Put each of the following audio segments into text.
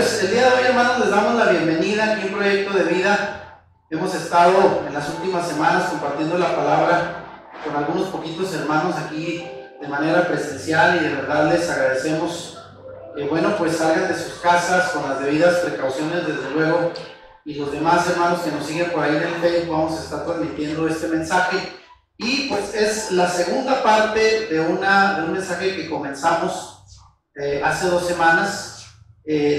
pues el día de hoy, hermanos, les damos la bienvenida aquí en Proyecto de Vida. Hemos estado en las últimas semanas compartiendo la palabra con algunos poquitos hermanos aquí de manera presencial, y de verdad les agradecemos que, bueno, pues salgan de sus casas con las debidas precauciones, desde luego, y los demás hermanos que nos siguen por ahí en el Facebook, vamos a estar transmitiendo este mensaje. Y pues es la segunda parte de un mensaje que comenzamos hace 2 semanas.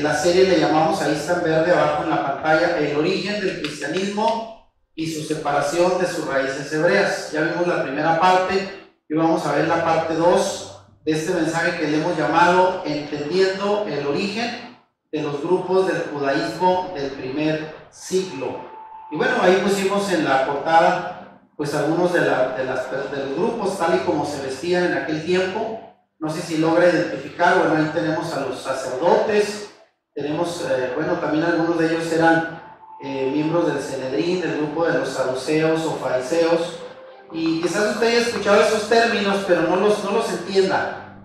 La serie le llamamos, ahí está en verde abajo en la pantalla, El origen del cristianismo y su separación de sus raíces hebreas. Ya vimos la primera parte y vamos a ver la parte 2 de este mensaje que le hemos llamado Entendiendo el origen de los grupos del judaísmo del primer siglo. Y bueno, ahí pusimos en la portada pues algunos de los grupos tal y como se vestían en aquel tiempo. No sé si logra identificar. Bueno, ahí tenemos a los sacerdotes, tenemos, bueno, también algunos de ellos eran miembros del Sanedrín, del grupo de los saduceos o fariseos, y quizás usted haya escuchado esos términos, pero no los entienda.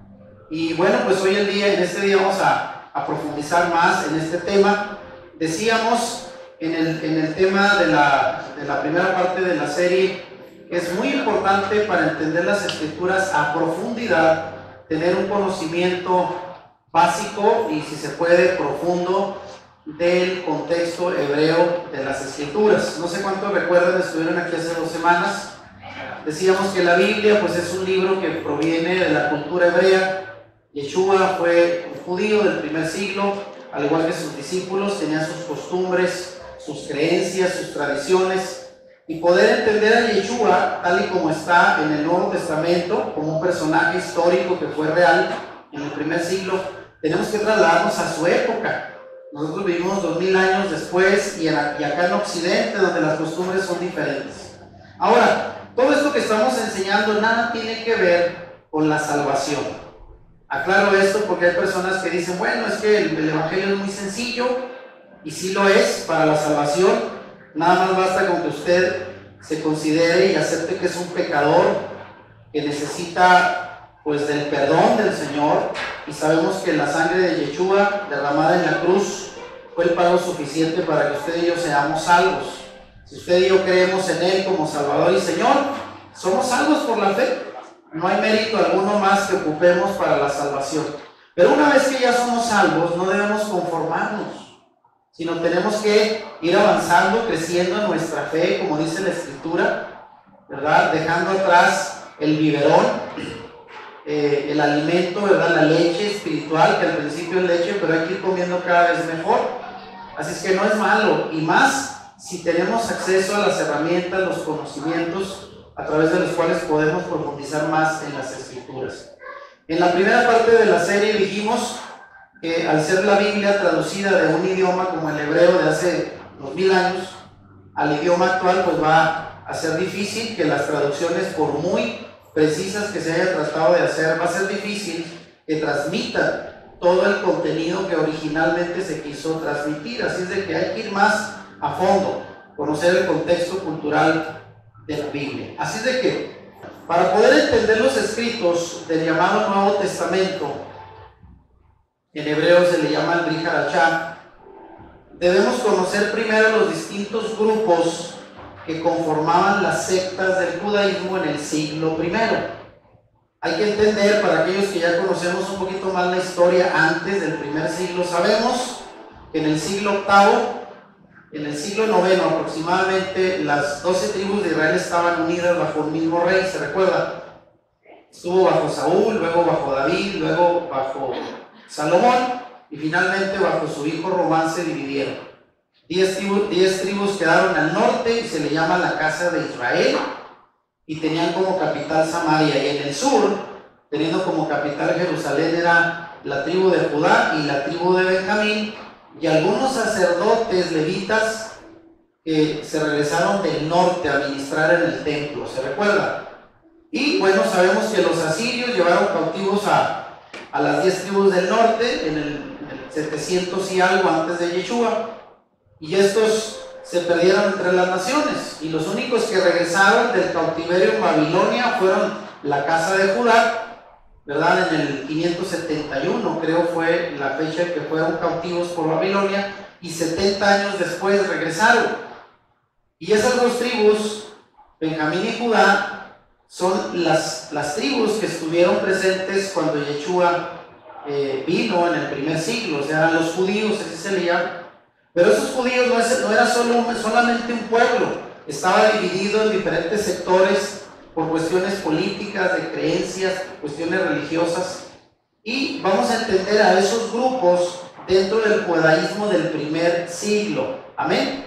Y bueno, pues hoy en día, en este día vamos a profundizar más en este tema. Decíamos en el tema de la primera parte de la serie que es muy importante para entender las escrituras a profundidad tener un conocimiento básico y, si se puede, profundo del contexto hebreo de las escrituras. No sé cuántos recuerdan, estuvieron aquí hace 2 semanas. Decíamos que la Biblia pues es un libro que proviene de la cultura hebrea. Yeshua fue un judío del primer siglo, al igual que sus discípulos, tenían sus costumbres, sus creencias, sus tradiciones. Y poder entender a Yeshua tal y como está en el Nuevo Testamento, como un personaje histórico que fue real en el primer siglo, tenemos que trasladarnos a su época. Nosotros vivimos 2000 años después y acá en Occidente, donde las costumbres son diferentes. Ahora, todo esto que estamos enseñando nada tiene que ver con la salvación. Aclaro esto porque hay personas que dicen, bueno, es que el evangelio es muy sencillo, y sí lo es para la salvación. Nada más basta con que usted se considere y acepte que es un pecador, que necesita pues del perdón del Señor, y sabemos que la sangre de Yeshua derramada en la cruz fue el pago suficiente para que usted y yo seamos salvos. Si usted y yo creemos en Él como Salvador y Señor, somos salvos por la fe. No hay mérito alguno más que ocupemos para la salvación. Pero una vez que ya somos salvos, no debemos conformarnos, sino tenemos que ir avanzando, creciendo en nuestra fe, como dice la Escritura, ¿verdad? Dejando atrás el biberón, el alimento, ¿verdad? La leche espiritual, que al principio es leche, pero hay que ir comiendo cada vez mejor. Así es que no es malo, y más si tenemos acceso a las herramientas, los conocimientos a través de los cuales podemos profundizar más en las Escrituras. En la primera parte de la serie dijimos que al ser la Biblia traducida de un idioma como el hebreo de hace 2000 años al idioma actual, pues va a ser difícil que las traducciones, por muy precisas que se haya tratado de hacer, va a ser difícil que transmitan todo el contenido que originalmente se quiso transmitir. Así es de que hay que ir más a fondo, conocer el contexto cultural de la Biblia. Así es de que, para poder entender los escritos del llamado Nuevo Testamento, en hebreo se le llama el Brit Hadashah, debemos conocer primero los distintos grupos que conformaban las sectas del judaísmo en el siglo I. Hay que entender, para aquellos que ya conocemos un poquito más la historia antes del primer siglo, sabemos que en el siglo VIII, en el siglo IX aproximadamente, las 12 tribus de Israel estaban unidas bajo un mismo rey, ¿se recuerda? Estuvo bajo Saúl, luego bajo David, luego bajo Salomón, y finalmente bajo su hijo Román se dividieron. 10 tribus quedaron al norte y se le llama la casa de Israel, y tenían como capital Samaria, y en el sur, teniendo como capital Jerusalén, era la tribu de Judá y la tribu de Benjamín, y algunos sacerdotes levitas que se regresaron del norte a ministrar en el templo, ¿se recuerda? Y bueno, sabemos que los asirios llevaron cautivos a las 10 tribus del norte en el 700 y algo antes de Yeshua, y estos se perdieron entre las naciones, y los únicos que regresaron del cautiverio en Babilonia fueron la casa de Judá ¿verdad? En el 571 creo fue la fecha en que fueron cautivos por Babilonia, y 70 años después regresaron. Y esas dos tribus, Benjamín y Judá, son las tribus que estuvieron presentes cuando Yeshua vino en el primer siglo. O sea, eran los judíos, así se le llama. Pero esos judíos no era solamente un pueblo, estaba dividido en diferentes sectores por cuestiones políticas, de creencias, cuestiones religiosas. Y vamos a entender a esos grupos dentro del judaísmo del primer siglo. Amén.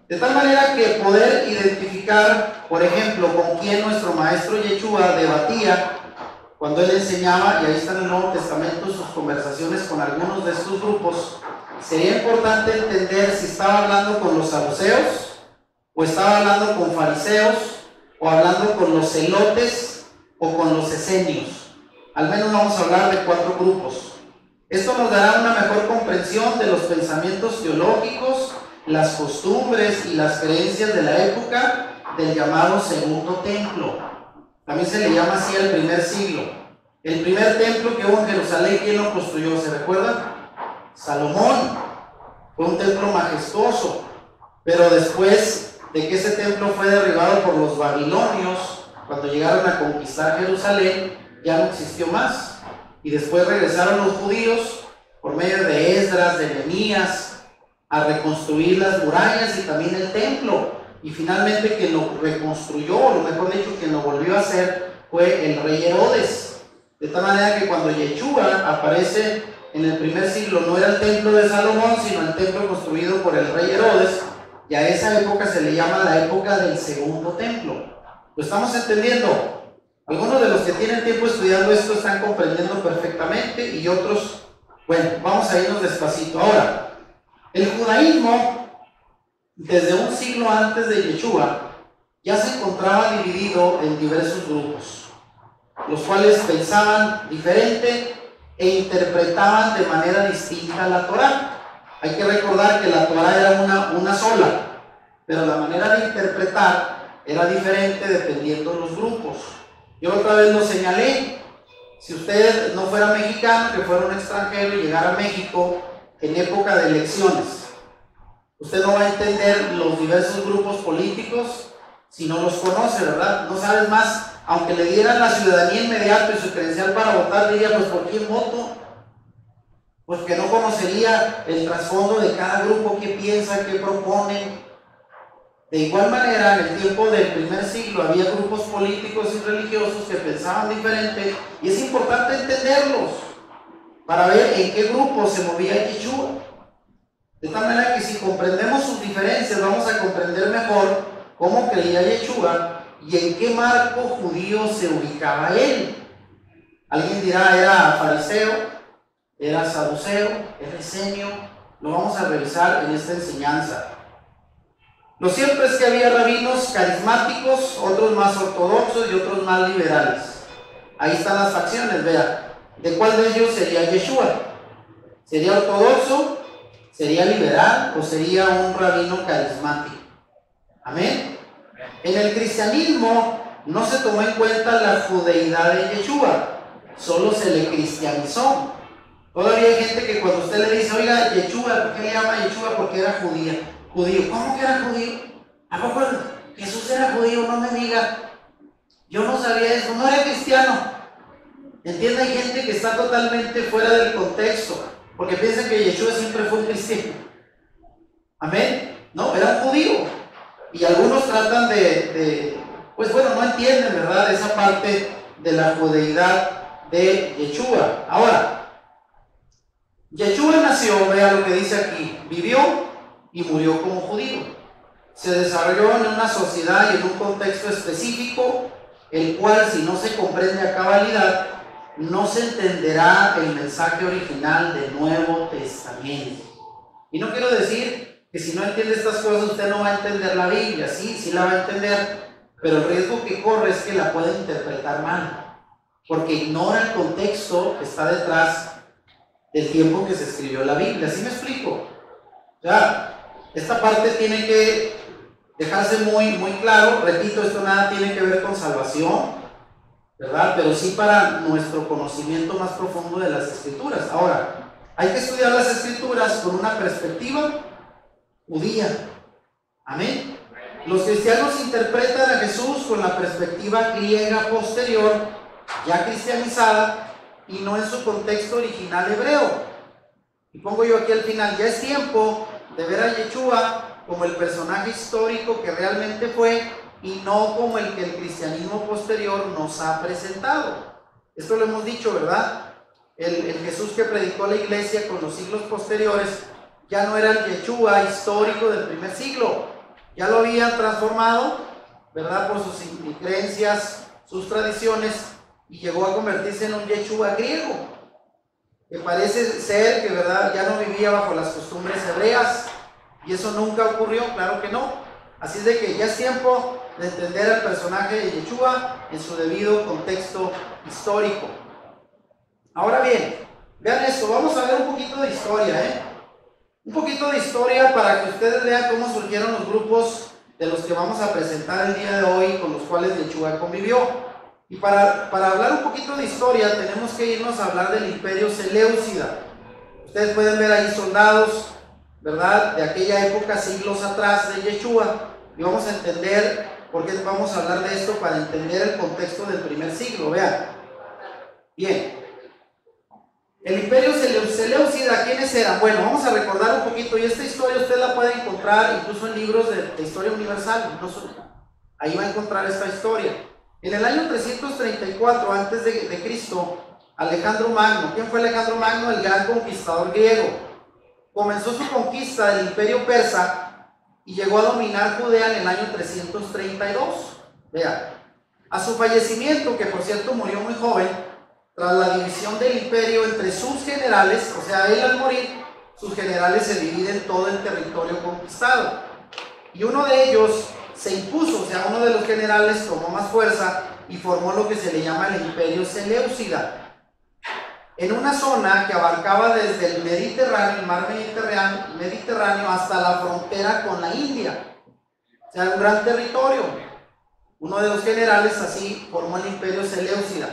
De tal manera que poder identificar, por ejemplo, con quién nuestro maestro Yeshua debatía cuando él enseñaba, y ahí está en el Nuevo Testamento sus conversaciones con algunos de estos grupos, sería importante entender si estaba hablando con los saduceos, o estaba hablando con fariseos, o hablando con los celotes, o con los esenios. Al menos vamos a hablar de 4 grupos. Esto nos dará una mejor comprensión de los pensamientos teológicos, las costumbres y las creencias de la época del llamado Segundo Templo. También se le llama así al primer siglo. El primer templo que hubo en Jerusalén, ¿quién lo construyó? ¿Se recuerdan? Salomón. Fue un templo majestuoso, pero después de que ese templo fue derribado por los babilonios, cuando llegaron a conquistar Jerusalén, ya no existió más. Y después regresaron los judíos por medio de Esdras, de Nehemías, a reconstruir las murallas y también el templo. Y finalmente quien lo reconstruyó, o lo mejor dicho, quien lo volvió a hacer, fue el rey Herodes. De tal manera que cuando Yeshua aparece en el primer siglo, no era el templo de Salomón, sino el templo construido por el rey Herodes, y a esa época se le llama la época del Segundo Templo. ¿Lo estamos entendiendo? Algunos de los que tienen tiempo estudiando esto están comprendiendo perfectamente, y otros, bueno, vamos a irnos despacito. Ahora, el judaísmo, desde un siglo antes de Yeshua, ya se encontraba dividido en diversos grupos, los cuales pensaban diferente e interpretaban de manera distinta la Torá. Hay que recordar que la Torá era una sola, pero la manera de interpretar era diferente dependiendo de los grupos. Yo otra vez lo señalé. Si usted no fuera mexicano, que fuera un extranjero y llegara a México en época de elecciones, usted no va a entender los diversos grupos políticos si no los conoce, ¿verdad? No sabes más, aunque le dieran la ciudadanía inmediata y su credencial para votar, diría, pues ¿por quién voto? Pues que no conocería el trasfondo de cada grupo, qué piensa, qué propone. De igual manera, en el tiempo del primer siglo había grupos políticos y religiosos que pensaban diferente, y es importante entenderlos para ver en qué grupo se movía Yeshua. De tal manera que si comprendemos sus diferencias, vamos a comprender mejor cómo creía Yeshua y en qué marco judío se ubicaba él. Alguien dirá, era fariseo, era saduceo, era esenio. Lo vamos a revisar en esta enseñanza. Lo cierto es que había rabinos carismáticos, otros más ortodoxos y otros más liberales. Ahí están las facciones, vea. ¿De cuál de ellos sería Yeshua? ¿Sería ortodoxo? ¿Sería liberal? ¿O sería un rabino carismático? Amén. En el cristianismo no se tomó en cuenta la judeidad de Yeshua, solo se le cristianizó. Todavía hay gente que cuando usted le dice, oiga, Yeshua, ¿por qué le llama Yeshua? Porque era judío. ¿Cómo que era judío? ¿A poco Jesús era judío? No me diga. Yo no sabía eso, no era cristiano. Entiende, hay gente que está totalmente fuera del contexto, porque piensan que Yeshua siempre fue un cristiano. Amén. No, era un judío. Y algunos tratan pues bueno, no entienden, ¿verdad?, esa parte de la judeidad de Yeshua. Ahora, Yeshua nació, vea lo que dice aquí, vivió y murió como judío. Se desarrolló en una sociedad y en un contexto específico, el cual, si no se comprende a cabalidad, no se entenderá el mensaje original del Nuevo Testamento. Y no quiero decir que si no entiende estas cosas usted no va a entender la Biblia. Sí la va a entender, pero el riesgo que corre es que la pueda interpretar mal, porque ignora el contexto que está detrás del tiempo que se escribió la Biblia. ¿Sí me explico? O sea, esta parte tiene que dejarse muy claro. Repito, esto nada tiene que ver con salvación. ¿verdad? Pero sí para nuestro conocimiento más profundo de las Escrituras. Ahora, hay que estudiar las Escrituras con una perspectiva judía. Amén. Los cristianos interpretan a Jesús con la perspectiva griega posterior, ya cristianizada, y no en su contexto original hebreo. Y pongo yo aquí al final, ya es tiempo de ver a Yeshua como el personaje histórico que realmente fue y no como el que el cristianismo posterior nos ha presentado. Esto lo hemos dicho, ¿verdad? El Jesús que predicó la iglesia con los siglos posteriores ya no era el Yeshua histórico del primer siglo, ya lo habían transformado, ¿verdad? Por sus creencias, sus tradiciones, y llegó a convertirse en un Yeshua griego, que parece ser que, ¿verdad?, ya no vivía bajo las costumbres hebreas, y eso nunca ocurrió, claro que no. Así es de que ya es tiempo de entender al personaje de Yeshua en su debido contexto histórico. Ahora bien, vean esto, vamos a ver un poquito de historia, un poquito de historia para que ustedes vean cómo surgieron los grupos de los que vamos a presentar el día de hoy, con los cuales Yeshua convivió. Y para hablar un poquito de historia tenemos que irnos a hablar del Imperio Seleucida. Ustedes pueden ver ahí soldados, ¿verdad?, de aquella época, siglos atrás de Yeshua, y vamos a entender por qué vamos a hablar de esto, para entender el contexto del primer siglo. Vean, bien, el Imperio Seleucida, ¿quiénes eran? Bueno, vamos a recordar un poquito, y esta historia usted la puede encontrar incluso en libros de historia universal, ahí va a encontrar esta historia. En el año 334 antes de Cristo, Alejandro Magno, ¿quién fue Alejandro Magno? El gran conquistador griego. Comenzó su conquista del Imperio Persa y llegó a dominar Judea en el año 332. Vean, a su fallecimiento, que por cierto murió muy joven, tras la división del imperio entre sus generales, o sea, él al morir, sus generales se dividen todo el territorio conquistado. Y uno de ellos se impuso, o sea, uno de los generales tomó más fuerza y formó lo que se le llama el Imperio Seleucida, en una zona que abarcaba desde el Mediterráneo, el mar Mediterráneo, hasta la frontera con la India. O sea, un gran territorio. Uno de los generales así formó el Imperio Seleucida.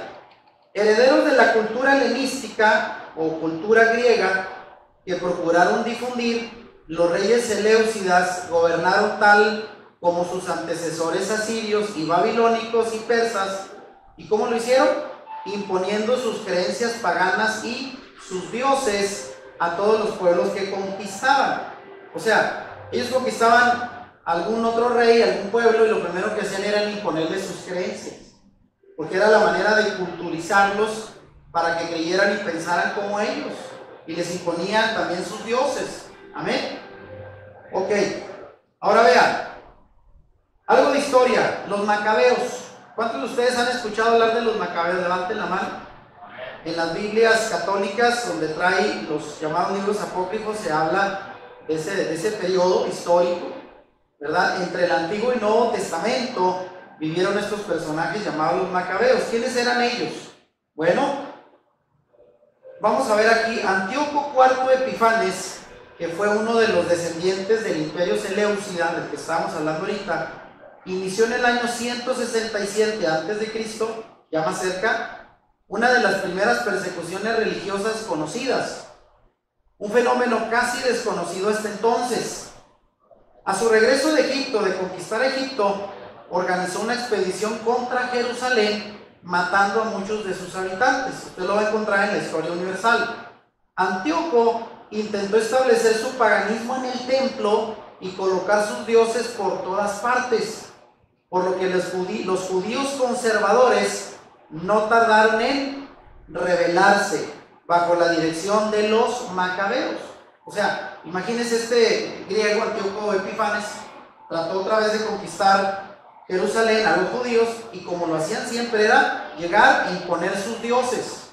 Herederos de la cultura helenística o cultura griega que procuraron difundir, los reyes seleucidas gobernaron tal como sus antecesores asirios y babilónicos y persas. ¿Y cómo lo hicieron? Imponiendo sus creencias paganas y sus dioses a todos los pueblos que conquistaban. O sea, ellos conquistaban algún otro rey, algún pueblo, y lo primero que hacían era imponerles sus creencias, porque era la manera de culturizarlos para que creyeran y pensaran como ellos, y les imponían también sus dioses. Amén. Ok, ahora vean, algo de historia, los macabeos. ¿Cuántos de ustedes han escuchado hablar de los macabeos? Levanten la mano. En las Biblias católicas, donde trae los llamados libros apócrifos, se habla de ese periodo histórico, ¿verdad? Entre el Antiguo y Nuevo Testamento vivieron estos personajes llamados los macabeos. ¿Quiénes eran ellos? Bueno, vamos a ver aquí, Antíoco IV Epifanes, que fue uno de los descendientes del Imperio Seleucida, del que estábamos hablando ahorita, inició en el año 167 a.C., ya más cerca, una de las primeras persecuciones religiosas conocidas, un fenómeno casi desconocido hasta entonces. A su regreso de Egipto, de conquistar Egipto, organizó una expedición contra Jerusalén, matando a muchos de sus habitantes. Usted lo va a encontrar en la historia universal. Antíoco intentó establecer su paganismo en el templo y colocar sus dioses por todas partes, por lo que los judíos conservadores no tardaron en rebelarse bajo la dirección de los macabeos. O sea, imagínense, este griego Antíoco Epifanes trató otra vez de conquistar Jerusalén a los judíos, y como lo hacían siempre era llegar e imponer sus dioses.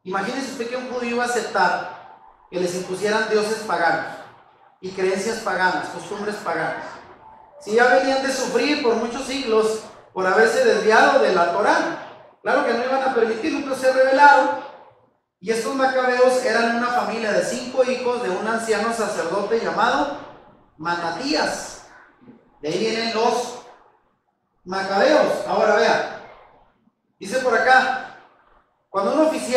Imagínense usted que un judío iba a aceptar que les impusieran dioses paganos y creencias paganas, costumbres paganas, si ya venían de sufrir por muchos siglos por haberse desviado de la Torá. Claro que no iban a permitirlo, pero se rebelaron. Y estos macabeos eran una familia de 5 hijos de un anciano sacerdote llamado Manatías. De ahí vienen los macabeos. Ahora vean, dice por acá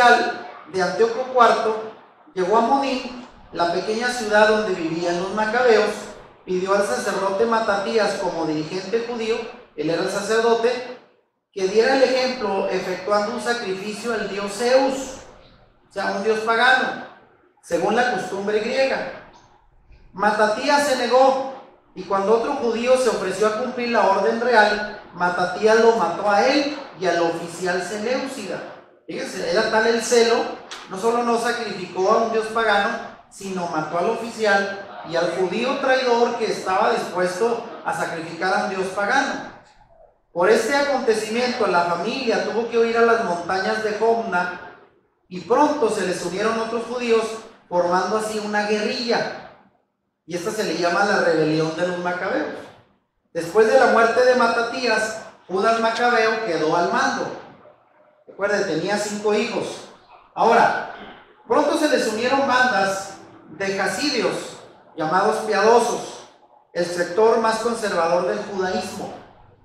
oficial de Antíoco IV llegó a Modín, la pequeña ciudad donde vivían los macabeos, pidió al sacerdote Matatías como dirigente judío, él era el sacerdote, que diera el ejemplo efectuando un sacrificio al dios Zeus, o sea, un dios pagano, según la costumbre griega. Matatías se negó, y cuando otro judío se ofreció a cumplir la orden real, Matatías lo mató a él y al oficial Seleucida. Fíjense, era tal el celo, no solo no sacrificó a un dios pagano, sino mató al oficial y al judío traidor que estaba dispuesto a sacrificar a un dios pagano. Por este acontecimiento la familia tuvo que huir a las montañas de Jomna, y pronto se les unieron otros judíos, formando así una guerrilla, y esta se le llama la rebelión de los macabeos. Después de la muerte de Matatías, Judas Macabeo quedó al mando. Recuerden, tenía 5 hijos. Ahora, pronto se les unieron bandas de casidios, llamados piadosos, el sector más conservador del judaísmo,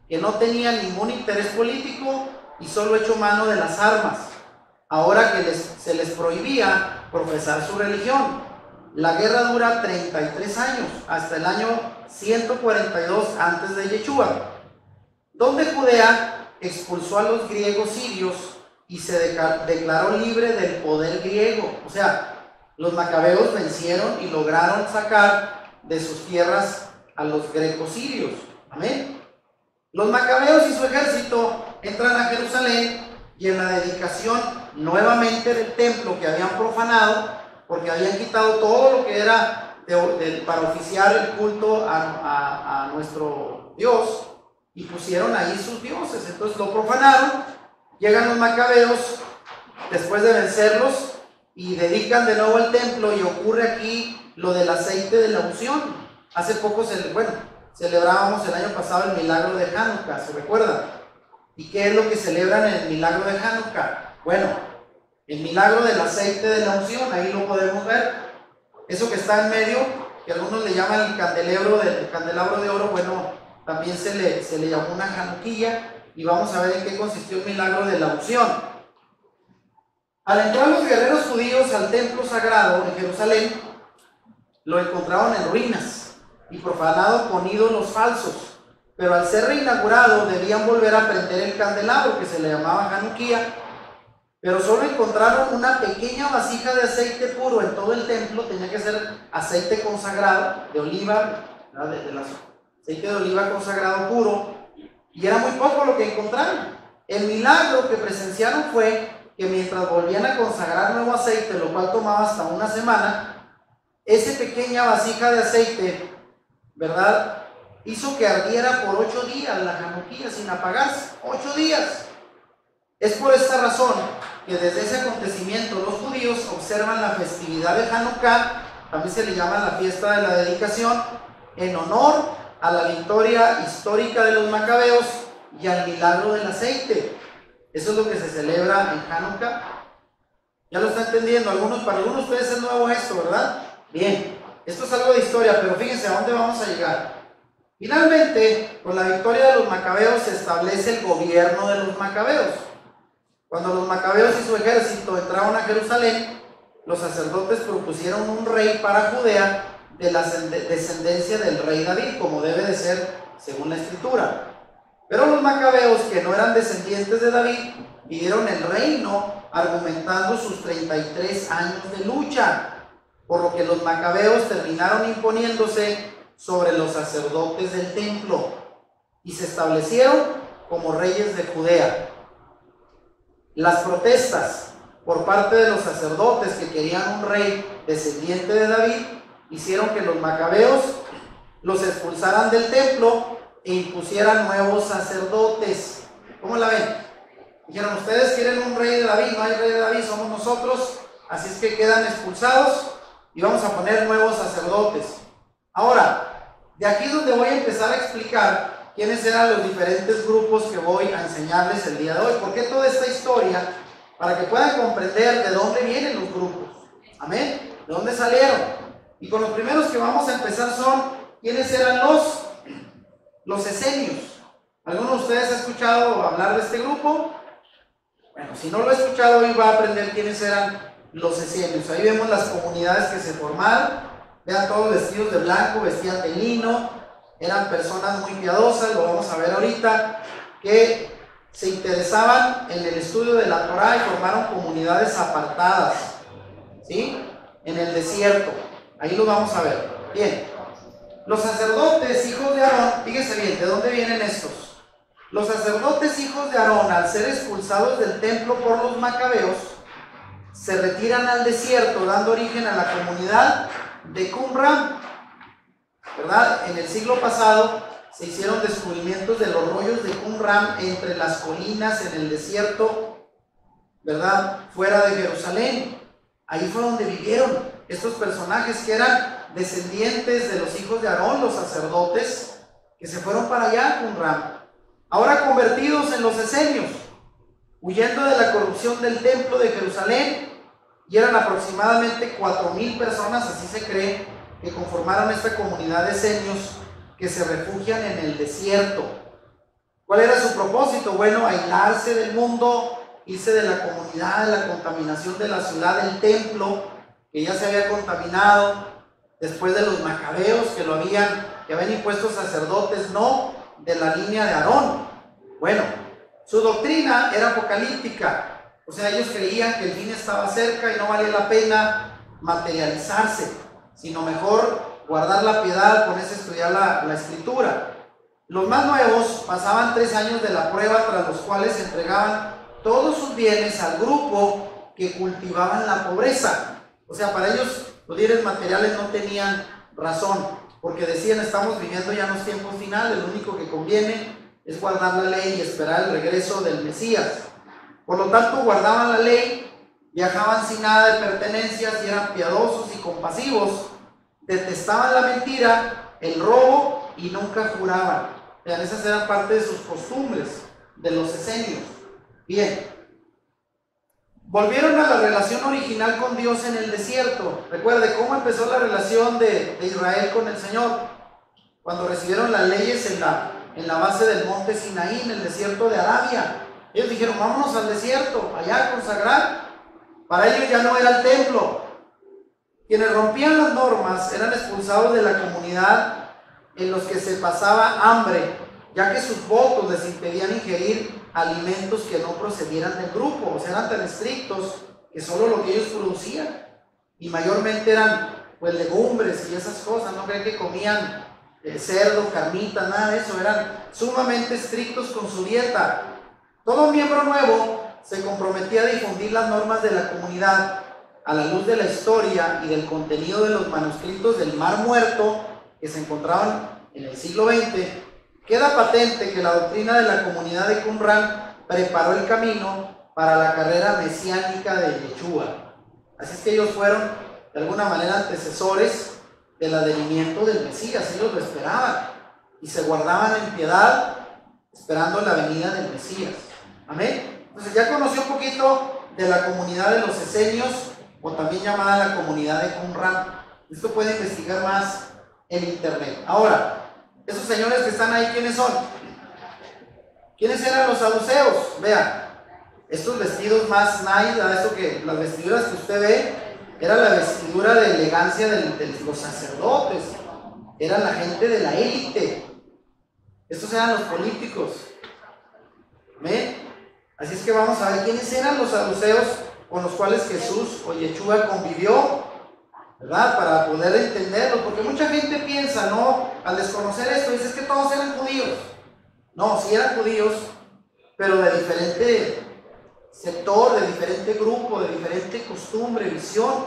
que no tenía ningún interés político y solo echó mano de las armas, ahora que se les prohibía profesar su religión. La guerra dura 33 años, hasta el año 142 antes de Yeshua, donde Judea expulsó a los griegos sirios y se declaró libre del poder griego. O sea, los macabeos vencieron y lograron sacar de sus tierras a los grecos sirios. Amén. Los macabeos y su ejército entran a Jerusalén, y en la dedicación nuevamente del templo que habían profanado, porque habían quitado todo lo que era para oficiar el culto a nuestro Dios, y pusieron ahí sus dioses, entonces lo profanaron. Llegan los macabeos después de vencerlos y dedican de nuevo el templo, y ocurre aquí lo del aceite de la unción. Hace poco celebrábamos el año pasado el milagro de Hanukkah, ¿se recuerdan? ¿Y qué es lo que celebran en el milagro de Hanukkah? Bueno, el milagro del aceite de la unción, ahí lo podemos ver. Eso que está en medio, que algunos le llaman el candelabro de oro, bueno, también se le llamó una januquilla, y vamos a ver en qué consistió el milagro de la unción. Al entrar los guerreros judíos al templo sagrado en Jerusalén, lo encontraron en ruinas y profanado con ídolos falsos, pero al ser reinaugurado debían volver a prender el candelabro, que se le llamaba januquía, pero solo encontraron una pequeña vasija de aceite puro en todo el templo. Tenía que ser aceite consagrado de oliva, aceite de oliva consagrado puro, y era muy poco lo que encontraron. El milagro que presenciaron fue que mientras volvían a consagrar nuevo aceite, lo cual tomaba hasta una semana, esa pequeña vasija de aceite, ¿verdad?, hizo que ardiera por 8 días la januquía sin apagarse. 8 días. Es por esta razón que desde ese acontecimiento los judíos observan la festividad de Hanukkah, también se le llama la fiesta de la dedicación, en honor a la victoria histórica de los macabeos y al milagro del aceite. Eso es lo que se celebra en Hanukkah. ¿Ya lo está entendiendo? Para algunos de ustedes es nuevo esto, ¿verdad? Bien, esto es algo de historia, pero fíjense a dónde vamos a llegar. Finalmente, con la victoria de los macabeos se establece el gobierno de los macabeos. Cuando los macabeos y su ejército entraron a Jerusalén, los sacerdotes propusieron un rey para Judea de la descendencia del rey David, como debe de ser según la escritura. Pero los macabeos, que no eran descendientes de David, pidieron el reino argumentando sus 33 años de lucha, por lo que los macabeos terminaron imponiéndose sobre los sacerdotes del templo y se establecieron como reyes de Judea. Las protestas por parte de los sacerdotes que querían un rey descendiente de David hicieron que los macabeos los expulsaran del templo e impusieran nuevos sacerdotes. ¿Cómo la ven? Dijeron: ustedes quieren un rey de David, no hay rey de David, somos nosotros, así es que quedan expulsados y vamos a poner nuevos sacerdotes. Ahora, de aquí es donde voy a empezar a explicar quiénes eran los diferentes grupos que voy a enseñarles el día de hoy. ¿Por qué toda esta historia? Para que puedan comprender de dónde vienen los grupos. Amén. ¿De dónde salieron? Y con los primeros que vamos a empezar son, ¿quiénes eran los esenios? ¿Alguno de ustedes ha escuchado hablar de este grupo? Bueno, si no lo ha escuchado hoy va a aprender quiénes eran los esenios. Ahí vemos las comunidades que se formaron. Vean, todos vestidos de blanco, vestían de lino, eran personas muy piadosas, lo vamos a ver ahorita, que se interesaban en el estudio de la Torá y formaron comunidades apartadas, ¿sí? En el desierto. Ahí lo vamos a ver. Bien, los sacerdotes, hijos de Aarón, fíjense bien, ¿de dónde vienen estos? Los sacerdotes, hijos de Aarón, al ser expulsados del templo por los macabeos, se retiran al desierto, dando origen a la comunidad de Qumran, ¿verdad? En el siglo pasado se hicieron descubrimientos de los rollos de Qumran entre las colinas, en el desierto, ¿verdad? Fuera de Jerusalén. Ahí fue donde vivieron estos personajes que eran descendientes de los hijos de Aarón, los sacerdotes, que se fueron para allá, Qumran. Ahora convertidos en los esenios, huyendo de la corrupción del templo de Jerusalén, y eran aproximadamente 4,000 personas, así se cree, que conformaron esta comunidad de esenios que se refugian en el desierto. ¿Cuál era su propósito? Bueno, aislarse del mundo, irse de la comunidad, de la contaminación de la ciudad, del templo, que ya se había contaminado, después de los macabeos que habían impuesto sacerdotes, no de la línea de Aarón. Bueno, su doctrina era apocalíptica. O sea, ellos creían que el fin estaba cerca y no valía la pena materializarse, sino mejor guardar la piedad, ponerse a estudiar la escritura. Los más nuevos pasaban 3 años de la prueba, tras los cuales entregaban todos sus bienes al grupo que cultivaban la pobreza. O sea, para ellos los bienes materiales no tenían razón, porque decían, estamos viviendo ya en los tiempos finales, lo único que conviene es guardar la ley y esperar el regreso del Mesías. Por lo tanto, guardaban la ley, viajaban sin nada de pertenencias y eran piadosos y compasivos, detestaban la mentira, el robo y nunca juraban. Vean, esas eran parte de sus costumbres, de los esenios. Bien, volvieron a la relación original con Dios en el desierto. Recuerde cómo empezó la relación de Israel con el Señor, cuando recibieron las leyes en la base del monte Sinaí, en el desierto de Arabia. Ellos dijeron, vámonos al desierto, allá a consagrar. Para ellos ya no era el templo. Quienes rompían las normas eran expulsados de la comunidad, en los que se pasaba hambre, ya que sus votos les impedían ingerir alimentos que no procedieran del grupo. O sea, eran tan estrictos que solo lo que ellos producían, y mayormente eran pues legumbres y esas cosas. No creen que comían cerdo, carnita, nada de eso. Eran sumamente estrictos con su dieta. Todo miembro nuevo se comprometía a difundir las normas de la comunidad a la luz de la historia y del contenido de los manuscritos del Mar Muerto que se encontraban en el siglo XX. Queda patente que la doctrina de la comunidad de Qumran preparó el camino para la carrera mesiánica de Yeshua. Así es que ellos fueron de alguna manera antecesores del advenimiento del Mesías. Ellos lo esperaban y se guardaban en piedad esperando la venida del Mesías. Amén. Entonces ya conoció un poquito de la comunidad de los esenios, o también llamada la comunidad de Qumran. Esto puede investigar más en internet. Ahora, esos señores que están ahí, ¿quiénes son? ¿Quiénes eran los saduceos? Vean, estos vestidos más nice, las vestiduras que usted ve, era la vestidura de elegancia de los sacerdotes, eran la gente de la élite. Estos eran los políticos. ¿Ven? Así es que vamos a ver quiénes eran los saduceos con los cuales Jesús o Yeshua convivió, ¿verdad? Para poder entenderlo, porque mucha gente piensa, ¿no? Al desconocer esto, dice, es que todos eran judíos. No, sí eran judíos, pero de diferente sector, de diferente grupo, de diferente costumbre, visión.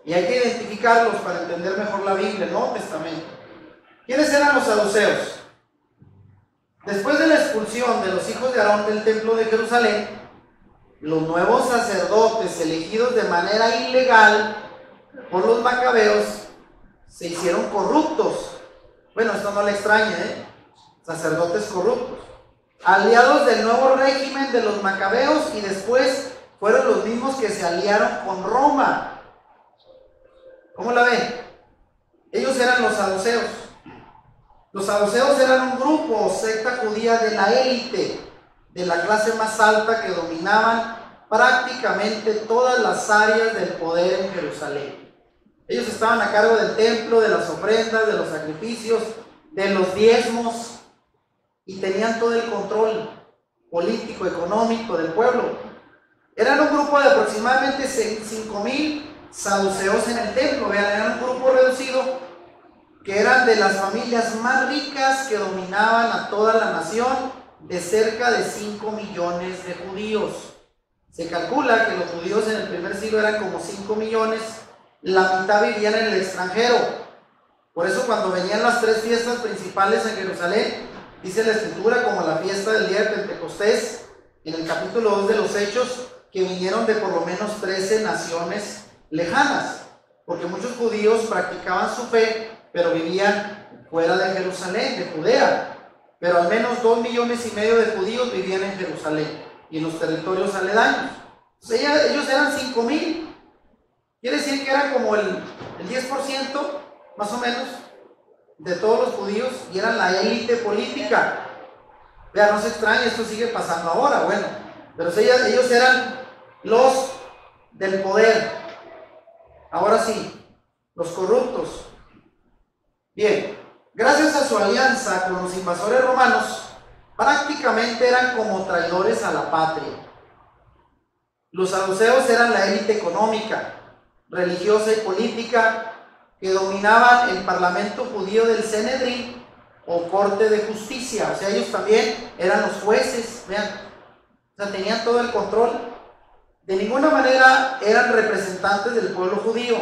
Y hay que identificarlos para entender mejor la Biblia, el Nuevo Testamento. ¿Quiénes eran los saduceos? Después de la expulsión de los hijos de Aarón del templo de Jerusalén, los nuevos sacerdotes elegidos de manera ilegal por los macabeos se hicieron corruptos. Bueno, esto no le extraña, sacerdotes corruptos, aliados del nuevo régimen de los macabeos, y después fueron los mismos que se aliaron con Roma. ¿Cómo la ven? Ellos eran los saduceos. Los saduceos eran un grupo o secta judía de la élite de la clase más alta que dominaban prácticamente todas las áreas del poder en Jerusalén. Ellos estaban a cargo del templo, de las ofrendas, de los sacrificios, de los diezmos, y tenían todo el control político, económico del pueblo. Eran un grupo de aproximadamente 5,000 saduceos en el templo. Vean, eran un grupo reducido que eran de las familias más ricas que dominaban a toda la nación, de cerca de 5 millones de judíos. Se calcula que los judíos en el primer siglo eran como 5 millones, la mitad vivían en el extranjero. Por eso cuando venían las 3 fiestas principales en Jerusalén, dice la Escritura, como la fiesta del día de Pentecostés, en el capítulo 2 de los Hechos, que vinieron de por lo menos 13 naciones lejanas, porque muchos judíos practicaban su fe, pero vivían fuera de Jerusalén, de Judea. Pero al menos 2,5 millones de judíos vivían en Jerusalén y en los territorios aledaños. Entonces, ellos eran 5,000. Quiere decir que eran como el 10% más o menos de todos los judíos, y eran la élite política. Vean, no se extrañe, esto sigue pasando ahora, bueno, pero ellos eran los del poder. Ahora sí, los corruptos. Bien, gracias a su alianza con los invasores romanos, prácticamente eran como traidores a la patria. Los saduceos eran la élite económica, religiosa y política que dominaban el parlamento judío del Sanedrín o corte de justicia. O sea, ellos también eran los jueces, vean, o sea, tenían todo el control. De ninguna manera eran representantes del pueblo judío,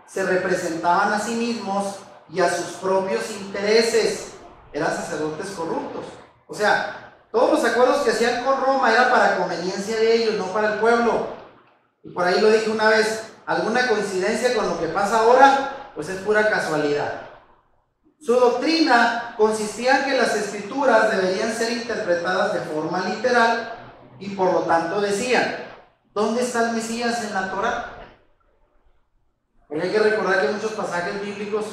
se representaban a sí mismos y a sus propios intereses. Eran sacerdotes corruptos. O sea, todos los acuerdos que hacían con Roma era para conveniencia de ellos, no para el pueblo. Y por ahí lo dije una vez, alguna coincidencia con lo que pasa ahora, pues es pura casualidad. Su doctrina consistía en que las escrituras deberían ser interpretadas de forma literal, y por lo tanto decían, ¿dónde está el Mesías en la Torá? Porque hay que recordar que hay muchos pasajes bíblicos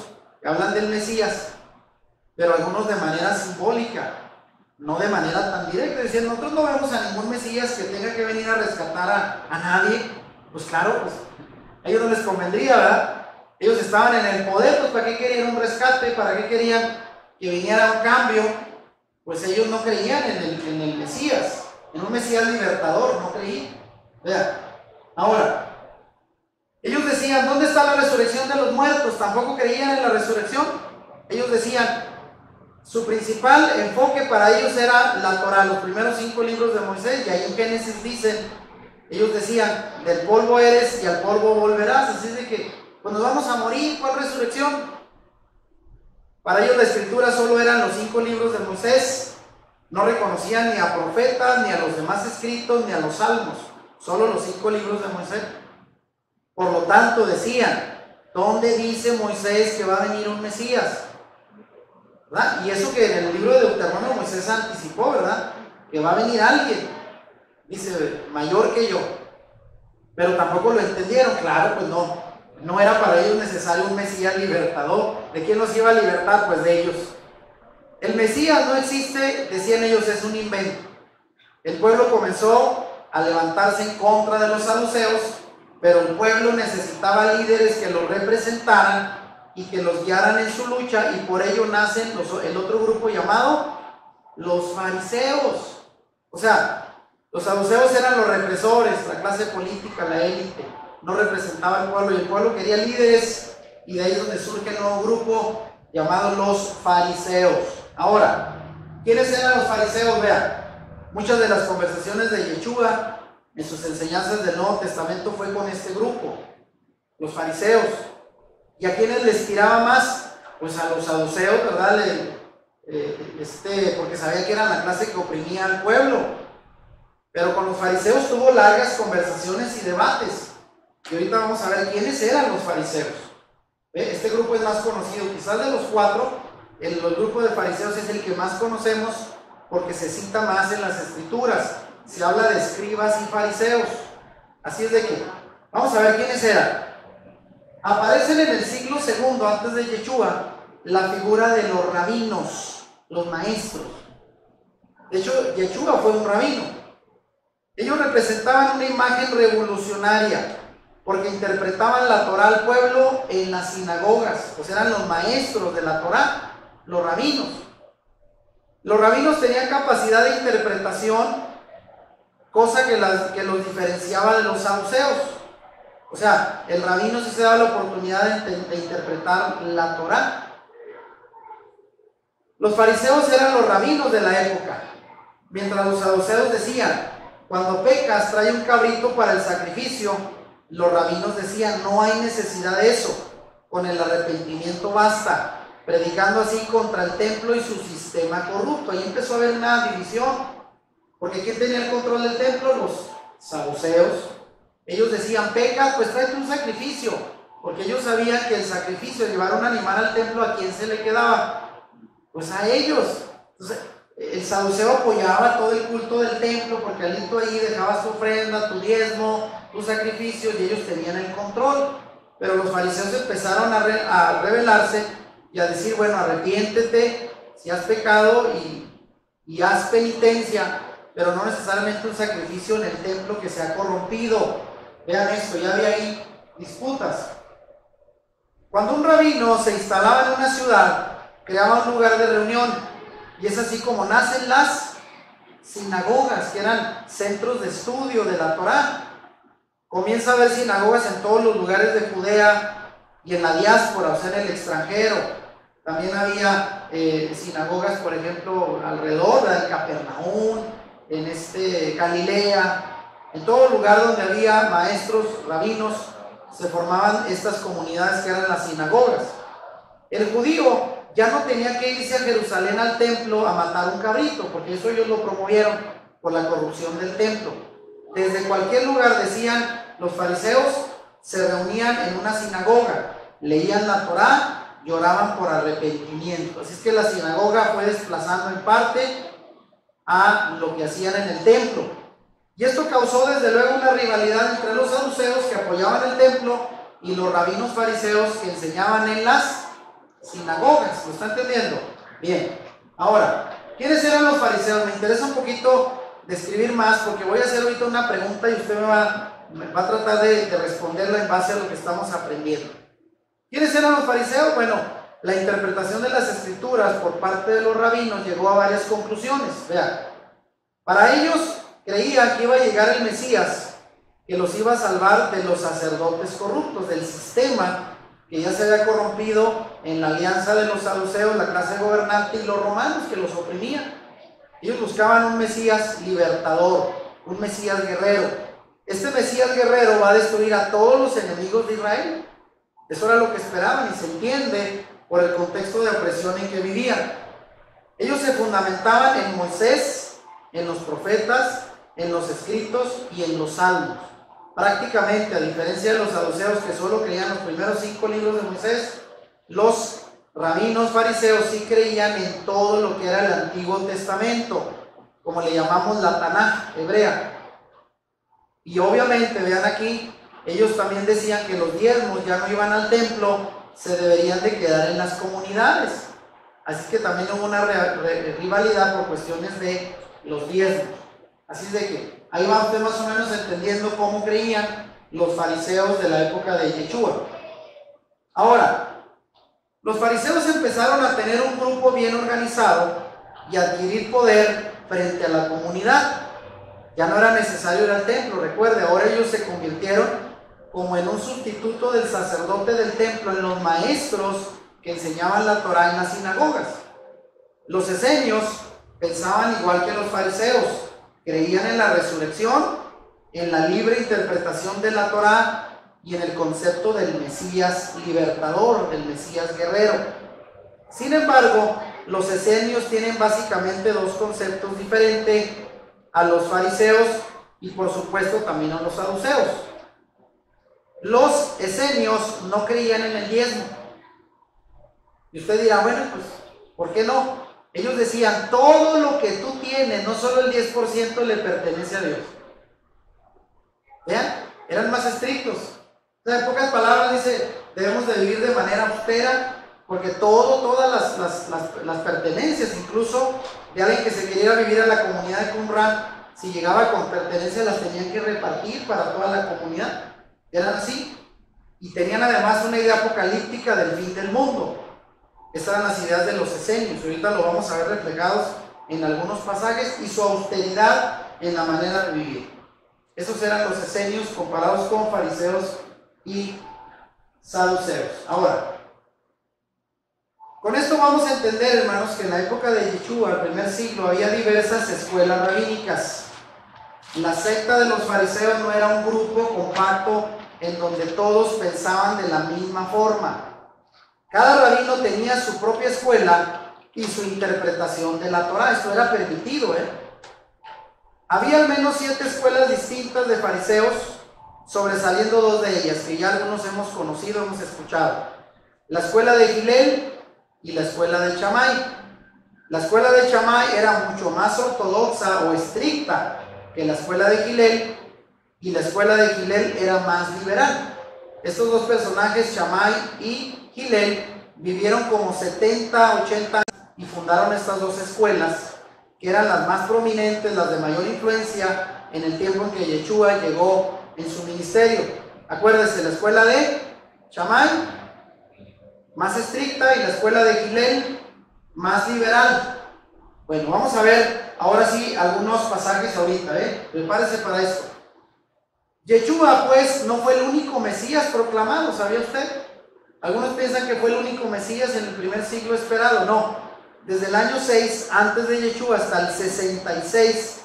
que hablan del Mesías, pero algunos de manera simbólica, no de manera tan directa. Decían, nosotros no vemos a ningún Mesías que tenga que venir a rescatar a nadie. Pues claro, pues a ellos no les convendría, ¿verdad? Ellos estaban en el poder, pues ¿para qué querían un rescate? ¿Para qué querían que viniera un cambio? Pues ellos no creían en el Mesías, en un Mesías libertador, no creían. Vean, ahora, ellos decían, ¿dónde está la resurrección de los muertos? Tampoco creían en la resurrección. Ellos decían, su principal enfoque para ellos era la Torá, los primeros 5 libros de Moisés, y ahí en Génesis dicen, ellos decían, del polvo eres y al polvo volverás. Así es de que pues nos vamos a morir, ¿cuál resurrección? Para ellos la escritura solo eran los 5 libros de Moisés. No reconocían ni a profetas, ni a los demás escritos, ni a los salmos, solo los 5 libros de Moisés. Por lo tanto decían, ¿dónde dice Moisés que va a venir un Mesías? ¿Verdad? Y eso que en el libro de Deuteronomio Moisés anticipó, ¿verdad? Que va a venir alguien, dice, mayor que yo. Pero tampoco lo entendieron, claro, pues no era para ellos necesario un Mesías libertador. ¿De quién los iba a libertar? Pues de ellos. El Mesías no existe, decían ellos, es un invento. El pueblo comenzó a levantarse en contra de los saduceos, pero el pueblo necesitaba líderes que los representaran y que los guiaran en su lucha, y por ello nacen el otro grupo llamado los fariseos. O sea, los saduceos eran los represores, la clase política, la élite, no representaba al pueblo, y el pueblo quería líderes, y de ahí es donde surge el nuevo grupo llamado los fariseos. Ahora, ¿quiénes eran los fariseos? Vean, muchas de las conversaciones de Yeshua en sus enseñanzas del Nuevo Testamento fue con este grupo, los fariseos. ¿Y a quiénes les tiraba más? Pues a los saduceos, ¿verdad? Porque sabía que eran la clase que oprimía al pueblo. Pero con los fariseos tuvo largas conversaciones y debates. Y ahorita vamos a ver quiénes eran los fariseos. Este grupo es más conocido, quizás de los 4, el grupo de fariseos es el que más conocemos porque se cita más en las escrituras. Se habla de escribas y fariseos. Así es de que, vamos a ver quiénes eran. Aparecen en el siglo II antes de Yeshua la figura de los rabinos, los maestros. De hecho, Yeshua fue un rabino. Ellos representaban una imagen revolucionaria porque interpretaban la Torá al pueblo en las sinagogas, pues eran los maestros de la Torá, los rabinos. Los rabinos tenían capacidad de interpretación, cosa que los diferenciaba de los saduceos. O sea, el rabino sí se daba la oportunidad de interpretar la Torá. Los fariseos eran los rabinos de la época, mientras los saduceos decían, cuando pecas trae un cabrito para el sacrificio. Los rabinos decían, no hay necesidad de eso, con el arrepentimiento basta, predicando así contra el templo y su sistema corrupto. Ahí empezó a haber una división, porque ¿quién tenía el control del templo? Los saduceos. Ellos decían, pecas, pues tráete un sacrificio, porque ellos sabían que el sacrificio, llevar un animal al templo, ¿a quién se le quedaba? Pues a ellos. Entonces, el saduceo apoyaba todo el culto del templo, porque alito ahí dejabas tu ofrenda, tu diezmo, tus sacrificios, y ellos tenían el control. Pero los fariseos empezaron a rebelarse y a decir, bueno, arrepiéntete si has pecado y haz penitencia, pero no necesariamente un sacrificio en el templo que se ha corrompido. Vean esto, ya había ahí disputas. Cuando un rabino se instalaba en una ciudad, creaba un lugar de reunión, y es así como nacen las sinagogas, que eran centros de estudio de la Torá. Comienza a haber sinagogas en todos los lugares de Judea y en la diáspora, o sea, en el extranjero. También había sinagogas, por ejemplo, alrededor de Capernaum, en Galilea, en todo lugar donde había maestros, rabinos, se formaban estas comunidades que eran las sinagogas. El judío ya no tenía que irse a Jerusalén al templo a matar un cabrito, porque eso ellos lo promovieron por la corrupción del templo. Desde cualquier lugar, decían los fariseos, se reunían en una sinagoga, leían la Torá y oraban por arrepentimiento. Así es que la sinagoga fue desplazando en parte a lo que hacían en el templo. Y esto causó desde luego una rivalidad entre los saduceos, que apoyaban el templo, y los rabinos fariseos, que enseñaban en las sinagogas. ¿Lo está entendiendo? Bien. Ahora, ¿quiénes eran los fariseos? Me interesa un poquito describir más, porque voy a hacer ahorita una pregunta y usted me va a tratar de responderla en base a lo que estamos aprendiendo. ¿Quiénes eran los fariseos? Bueno, la interpretación de las escrituras por parte de los rabinos llegó a varias conclusiones. Vean, para ellos creían que iba a llegar el Mesías, que los iba a salvar de los sacerdotes corruptos, del sistema que ya se había corrompido en la alianza de los saduceos, la clase gobernante, y los romanos, que los oprimían. Ellos buscaban un Mesías libertador, un Mesías guerrero. Este Mesías guerrero va a destruir a todos los enemigos de Israel. Eso era lo que esperaban, y se entiende por el contexto de opresión en que vivían. Ellos se fundamentaban en Moisés, en los profetas, en los escritos y en los salmos. Prácticamente, a diferencia de los saduceos, que solo creían los primeros 5 libros de Moisés, los rabinos fariseos sí creían en todo lo que era el Antiguo Testamento, como le llamamos la Tanaj hebrea. Y obviamente, vean aquí, ellos también decían que los diezmos ya no iban al templo, se deberían de quedar en las comunidades. Así que también hubo una rivalidad por cuestiones de los diezmos. Así es de que ahí va usted más o menos entendiendo cómo creían los fariseos de la época de Yeshua. Ahora, los fariseos empezaron a tener un grupo bien organizado y a adquirir poder frente a la comunidad. Ya no era necesario ir al templo, recuerde, ahora ellos se convirtieron como en un sustituto del sacerdote del templo, en los maestros que enseñaban la Torá en las sinagogas. Los esenios pensaban igual que los fariseos, creían en la resurrección, en la libre interpretación de la Torá y en el concepto del Mesías libertador, del Mesías guerrero. Sin embargo, los esenios tienen básicamente dos conceptos diferentes a los fariseos y por supuesto también a los saduceos. Los esenios no creían en el diezmo. Y usted dirá, bueno, pues, ¿por qué no? Ellos decían, todo lo que tú tienes, no solo el 10%, le pertenece a Dios. ¿Vean? Eran más estrictos. O sea, en pocas palabras dice, debemos de vivir de manera austera, porque todas las pertenencias, incluso de alguien que se quería vivir a la comunidad de Qumran, si llegaba con pertenencias las tenían que repartir para toda la comunidad. Eran así. Y tenían además una idea apocalíptica del fin del mundo. Estas eran las ideas de los esenios. Ahorita lo vamos a ver reflejados en algunos pasajes, y su austeridad en la manera de vivir. Esos eran los esenios comparados con fariseos y saduceos. Ahora, con esto vamos a entender, hermanos, que en la época de Yeshua, el primer siglo, había diversas escuelas rabínicas. La secta de los fariseos no era un grupo compacto en donde todos pensaban de la misma forma. Cada rabino tenía su propia escuela y su interpretación de la Torá. Esto era permitido, Había al menos 7 escuelas distintas de fariseos, sobresaliendo 2 de ellas, que ya algunos hemos conocido, hemos escuchado. La escuela de Hillel y la escuela de Shammai. La escuela de Shammai era mucho más ortodoxa o estricta que la escuela de Hillel, y la escuela de Hillel era más liberal. Estos dos personajes, Shammai y Hillel, vivieron como 70, 80 años y fundaron estas dos escuelas, que eran las más prominentes, las de mayor influencia en el tiempo en que Yeshua llegó en su ministerio. Acuérdense, la escuela de Shammai, más estricta, y la escuela de Hillel, más liberal. Bueno, vamos a ver ahora sí algunos pasajes ahorita, prepárese para esto. Yeshua, pues, no fue el único Mesías proclamado, ¿sabía usted? Algunos piensan que fue el único Mesías en el primer siglo esperado. No, desde el año 6 antes de Yeshua hasta el 66,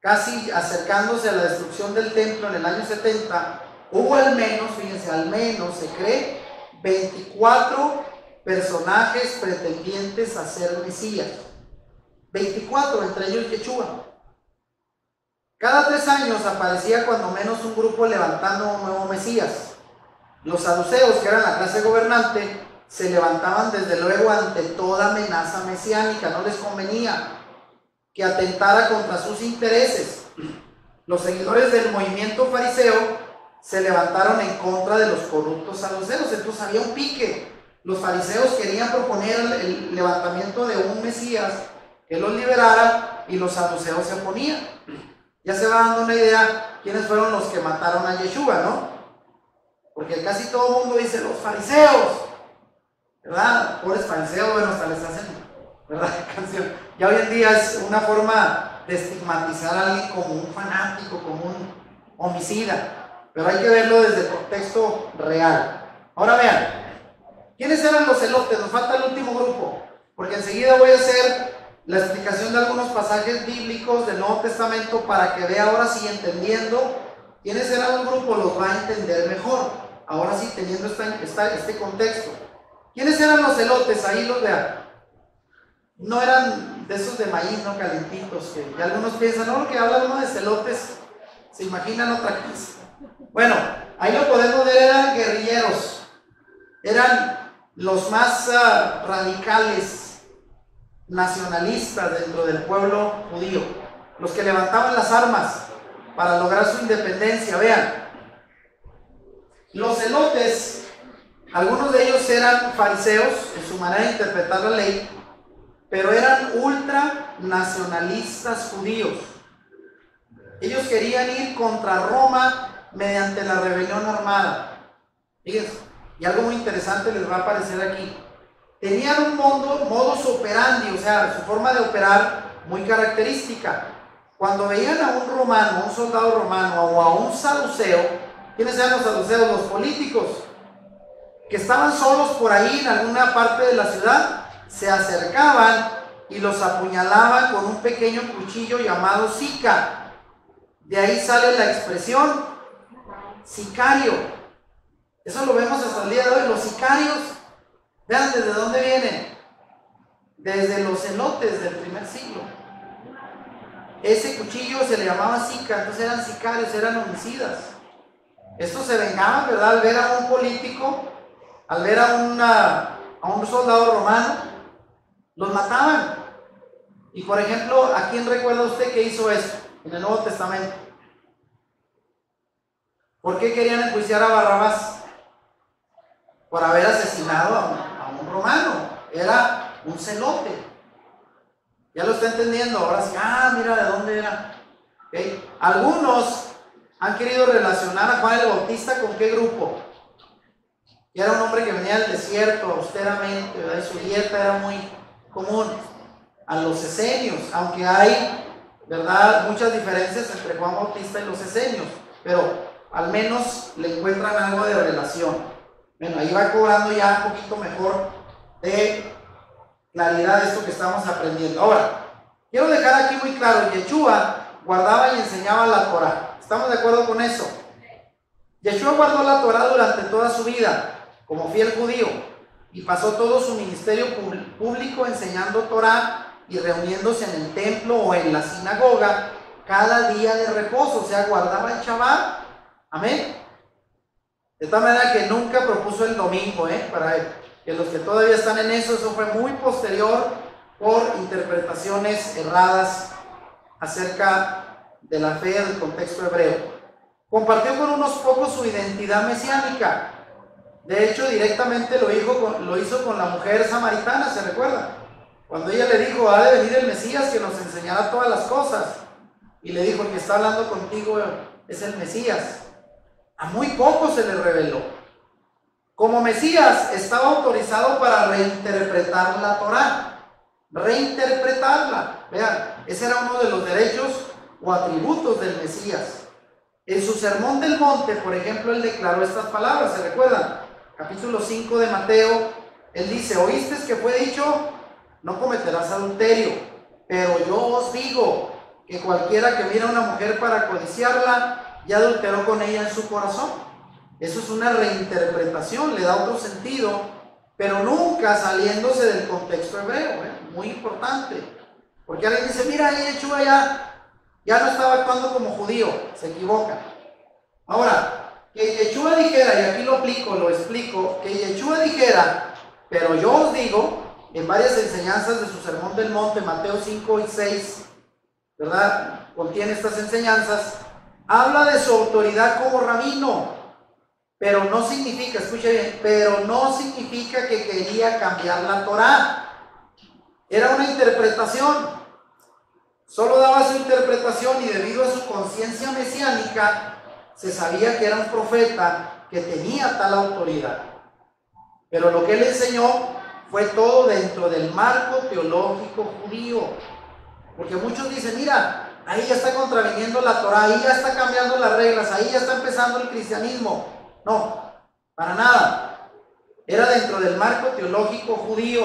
casi acercándose a la destrucción del templo en el año 70, hubo al menos, fíjense, al menos se cree 24 personajes pretendientes a ser Mesías. 24, entre ellos Yeshua. Cada 3 años aparecía cuando menos un grupo levantando un nuevo Mesías. Los saduceos, que eran la clase gobernante, se levantaban desde luego ante toda amenaza mesiánica. No les convenía que atentara contra sus intereses. Los seguidores del movimiento fariseo se levantaron en contra de los corruptos saduceos. Entonces había un pique. Los fariseos querían proponer el levantamiento de un Mesías que los liberara, y los saduceos se oponían. Ya se va dando una idea quiénes fueron los que mataron a Yeshua, ¿no? Porque casi todo el mundo dice los fariseos, ¿verdad? Pobres fariseos, bueno, hasta les hacen, ¿verdad? Canción. Ya hoy en día es una forma de estigmatizar a alguien como un fanático, como un homicida, pero hay que verlo desde el contexto real. Ahora vean, ¿quiénes eran los celotes? Nos falta el último grupo, porque enseguida voy a hacer la explicación de algunos pasajes bíblicos del Nuevo Testamento para que vea ahora sí, entendiendo quiénes eran los grupos, los va a entender mejor. Ahora sí, teniendo este contexto. ¿Quiénes eran los celotes? Ahí los vean. No eran de esos de maíz, no calentitos, que ya algunos piensan, no, lo que habla uno de celotes, se imaginan otra cosa. Bueno, ahí lo podemos ver, eran guerrilleros, eran los más radicales, nacionalistas dentro del pueblo judío, los que levantaban las armas para lograr su independencia. Vean, los celotes, algunos de ellos eran fariseos en su manera de interpretar la ley, pero eran ultranacionalistas judíos. Ellos querían ir contra Roma mediante la rebelión armada. Fíjense, y algo muy interesante les va a aparecer aquí. Tenían un modus operandi, o sea, su forma de operar muy característica. Cuando veían a un romano, a un soldado romano o a un saduceo, ¿quiénes eran los saduceos? Los políticos, que estaban solos por ahí en alguna parte de la ciudad, se acercaban y los apuñalaban con un pequeño cuchillo llamado sica. De ahí sale la expresión sicario. Eso lo vemos hasta el día de hoy. Los sicarios, vean desde dónde vienen. Desde los celotes del primer siglo. Ese cuchillo se le llamaba sica, entonces eran sicarios, eran homicidas. Estos se vengaban, ¿verdad? Al ver a un político, al ver a un soldado romano, los mataban. Y por ejemplo, ¿a quién recuerda usted que hizo eso en el Nuevo Testamento? ¿Por qué querían enjuiciar a Barrabás? Por haber asesinado a un romano. hermano, era un celote. Ya lo está entendiendo, ahora sí, mira de dónde era. ¿Okay? Algunos han querido relacionar a Juan el Bautista con qué grupo. Y era un hombre que venía del desierto austeramente, ¿verdad? Y su dieta era muy común. A los esenios, aunque hay, ¿verdad?, muchas diferencias entre Juan Bautista y los esenios, pero al menos le encuentran algo de relación. Bueno, ahí va cobrando ya un poquito mejor de claridad esto que estamos aprendiendo. Ahora, quiero dejar aquí muy claro, Yeshua guardaba y enseñaba la Torah. ¿Estamos de acuerdo con eso? Yeshua guardó la Torah durante toda su vida como fiel judío y pasó todo su ministerio público enseñando Torah y reuniéndose en el templo o en la sinagoga cada día de reposo, o sea, guardaba el Shabbat. Amén. De tal manera que nunca propuso el domingo, para él. Que los que todavía están en eso fue muy posterior por interpretaciones erradas acerca de la fe del contexto hebreo. Compartió con unos pocos su identidad mesiánica. De hecho, directamente lo hizo con la mujer samaritana, ¿se recuerda? Cuando ella le dijo, ha de venir el Mesías que nos enseñará todas las cosas. Y le dijo, el que está hablando contigo es el Mesías. A muy pocos se le reveló. Como Mesías estaba autorizado para reinterpretar la Torá. Reinterpretarla. Vean, ese era uno de los derechos o atributos del Mesías. En su Sermón del Monte, por ejemplo, él declaró estas palabras, ¿se recuerdan? Capítulo 5 de Mateo, él dice, oísteis que fue dicho, no cometerás adulterio, pero yo os digo que cualquiera que mira a una mujer para codiciarla, ya adulteró con ella en su corazón. Eso es una reinterpretación, le da otro sentido, pero nunca saliéndose del contexto hebreo, muy importante. Porque alguien dice, mira, Yeshua ya no estaba actuando como judío, se equivoca. Ahora, que Yeshua dijera, y aquí lo explico, que Yeshua dijera, pero yo os digo, en varias enseñanzas de su Sermón del Monte, Mateo 5 y 6, ¿verdad? Contiene estas enseñanzas, habla de su autoridad como rabino, pero no significa, escuche bien, pero no significa que quería cambiar la Torá. Era una interpretación. Solo daba su interpretación y debido a su conciencia mesiánica, se sabía que era un profeta que tenía tal autoridad. Pero lo que él enseñó fue todo dentro del marco teológico judío. Porque muchos dicen, mira, ahí ya está contraviniendo la Torá, ahí ya está cambiando las reglas, ahí ya está empezando el cristianismo. No, para nada. Era dentro del marco teológico judío,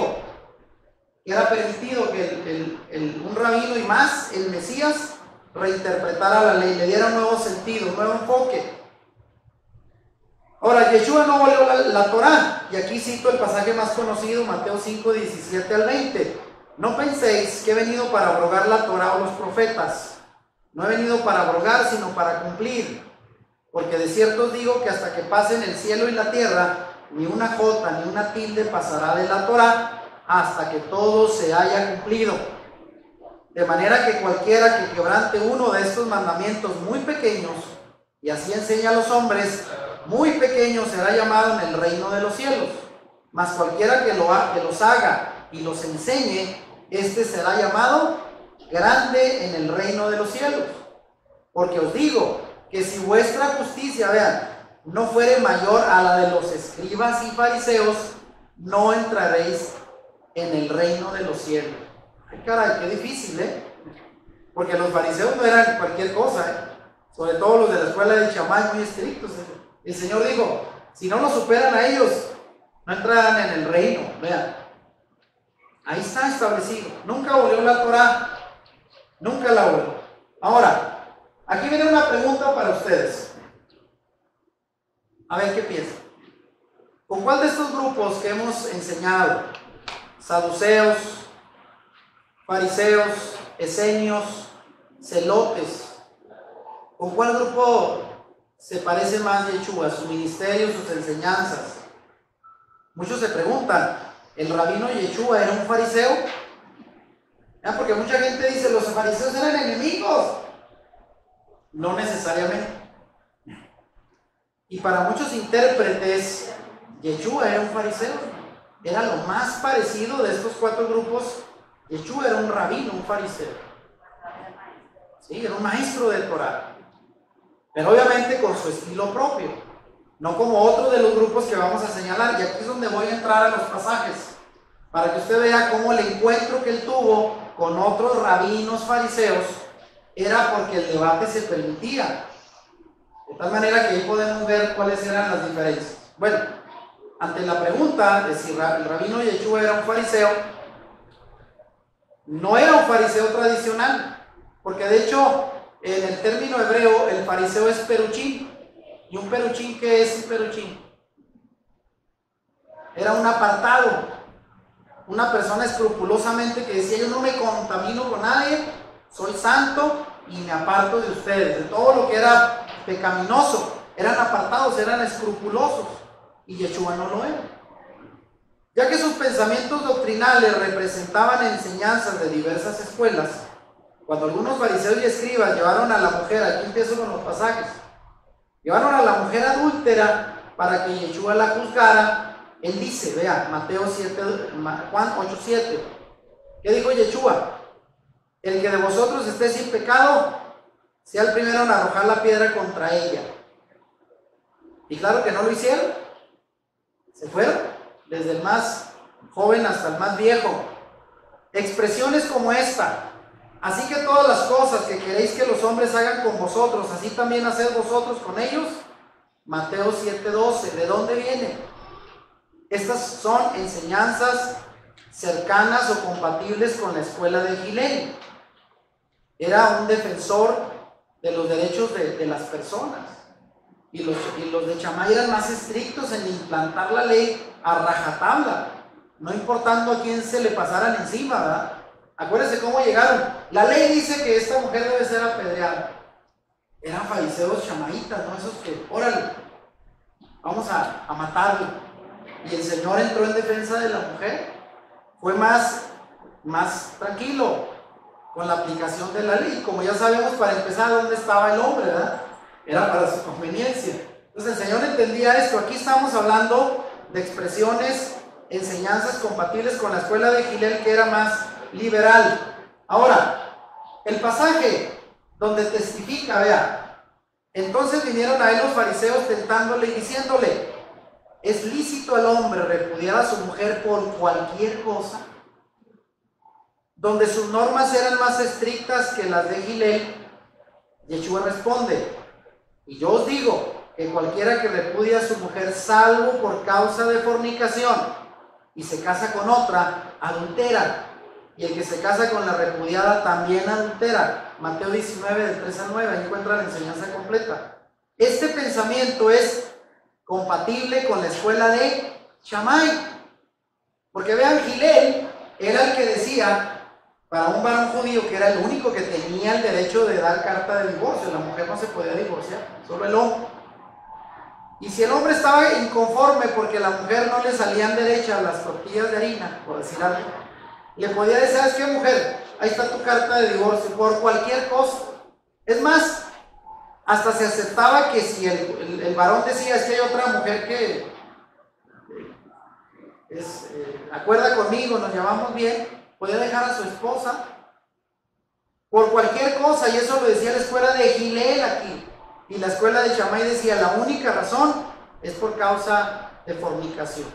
que era permitido que un rabino y más el Mesías reinterpretara la ley, le diera un nuevo sentido, un nuevo enfoque. Ahora, Yeshua no volvió la Torá, y aquí cito el pasaje más conocido, Mateo 5, 17 al 20. No penséis que he venido para abrogar la Torá o los profetas. No he venido para abrogar, sino para cumplir. Porque de cierto os digo que hasta que pasen el cielo y la tierra, ni una jota ni una tilde pasará de la Torá, hasta que todo se haya cumplido. De manera que cualquiera que quebrante uno de estos mandamientos muy pequeños, y así enseña a los hombres, muy pequeño será llamado en el reino de los cielos. Mas cualquiera que los haga y los enseñe, este será llamado grande en el reino de los cielos. Porque os digo que si vuestra justicia, vean, no fuere mayor a la de los escribas y fariseos, no entraréis en el reino de los cielos. Ay, caray, qué difícil, porque los fariseos no eran cualquier cosa, sobre todo los de la escuela de Shammai, muy estrictos. El Señor dijo, si no los superan a ellos, no entrarán en el reino. Vean, ahí está establecido. Nunca volvió la Torá, nunca la volvió. Ahora, aquí viene una pregunta para ustedes. A ver qué piensan. ¿Con cuál de estos grupos que hemos enseñado, saduceos, fariseos, esenios, celotes, con cuál grupo se parece más Yeshua, su ministerio, sus enseñanzas? Muchos se preguntan, ¿el rabino Yeshua era un fariseo? Porque mucha gente dice, los fariseos eran enemigos. No necesariamente. Y para muchos intérpretes, Yeshua era un fariseo. Era lo más parecido de estos 4 grupos. Yeshua era un rabino, un fariseo. Sí, era un maestro del Torá. Pero obviamente con su estilo propio. No como otro de los grupos que vamos a señalar. Y aquí es donde voy a entrar a los pasajes. Para que usted vea cómo el encuentro que él tuvo con otros rabinos fariseos era porque el debate se permitía. De tal manera que ahí podemos ver cuáles eran las diferencias. Bueno, ante la pregunta de si el rabino Yeshua era un fariseo, no era un fariseo tradicional, porque de hecho en el término hebreo el fariseo es peruchín. ¿Y un peruchín qué es un peruchín? Era un apartado, una persona escrupulosamente que decía: yo no me contamino con nadie, soy santo y me aparto de ustedes, de todo lo que era pecaminoso. Eran apartados, eran escrupulosos, y Yeshua no lo era. Ya que sus pensamientos doctrinales representaban enseñanzas de diversas escuelas, cuando algunos fariseos y escribas llevaron a la mujer, aquí empiezo con los pasajes, llevaron a la mujer adúltera para que Yeshua la juzgara, él dice, vea, Juan 8:7, ¿qué dijo Yeshua? El que de vosotros esté sin pecado, sea el primero en arrojar la piedra contra ella. Y claro que no lo hicieron, se fueron, desde el más joven hasta el más viejo. Expresiones como esta: así que todas las cosas que queréis que los hombres hagan con vosotros, así también haced vosotros con ellos. Mateo 7:12, ¿de dónde viene? Estas son enseñanzas cercanas o compatibles con la escuela de Gilel. Era un defensor de los derechos de las personas. Y los de Shammai eran más estrictos en implantar la ley a rajatabla, no importando a quién se le pasaran encima, ¿verdad? Acuérdense cómo llegaron. La ley dice que esta mujer debe ser apedreada. Eran fariseos chamaitas, ¿no? Esos que, órale, vamos a matarlo. Y el Señor entró en defensa de la mujer. Fue más tranquilo con la aplicación de la ley. Como ya sabemos, para empezar, ¿dónde estaba el hombre, verdad? Era para su conveniencia. Entonces el Señor entendía esto. Aquí estamos hablando de expresiones, enseñanzas compatibles con la escuela de Gilel, que era más liberal. Ahora, el pasaje donde testifica, vea: entonces vinieron a él los fariseos tentándole y diciéndole: ¿es lícito al hombre repudiar a su mujer por cualquier cosa? Donde sus normas eran más estrictas que las de Gilel, Yeshua responde: y yo os digo que cualquiera que repudia a su mujer salvo por causa de fornicación y se casa con otra, adultera, y el que se casa con la repudiada también adultera. Mateo 19, del 3 al 9, ahí encuentra la enseñanza completa. Este pensamiento es compatible con la escuela de Shammai, porque vean, Gilel era el que decía, para un varón judío, que era el único que tenía el derecho de dar carta de divorcio. La mujer no se podía divorciar, solo el hombre. Y si el hombre estaba inconforme porque a la mujer no le salían derechas las tortillas de harina, por decir algo, le podía decir: ¿sabes qué, mujer? Ahí está tu carta de divorcio, por cualquier cosa. Es más, hasta se aceptaba que si el varón decía: es que hay otra mujer que acuerda conmigo, nos llevamos bien, podía dejar a su esposa por cualquier cosa. Y eso lo decía la escuela de Gilel aquí. Y la escuela de Shammai decía: la única razón es por causa de fornicación.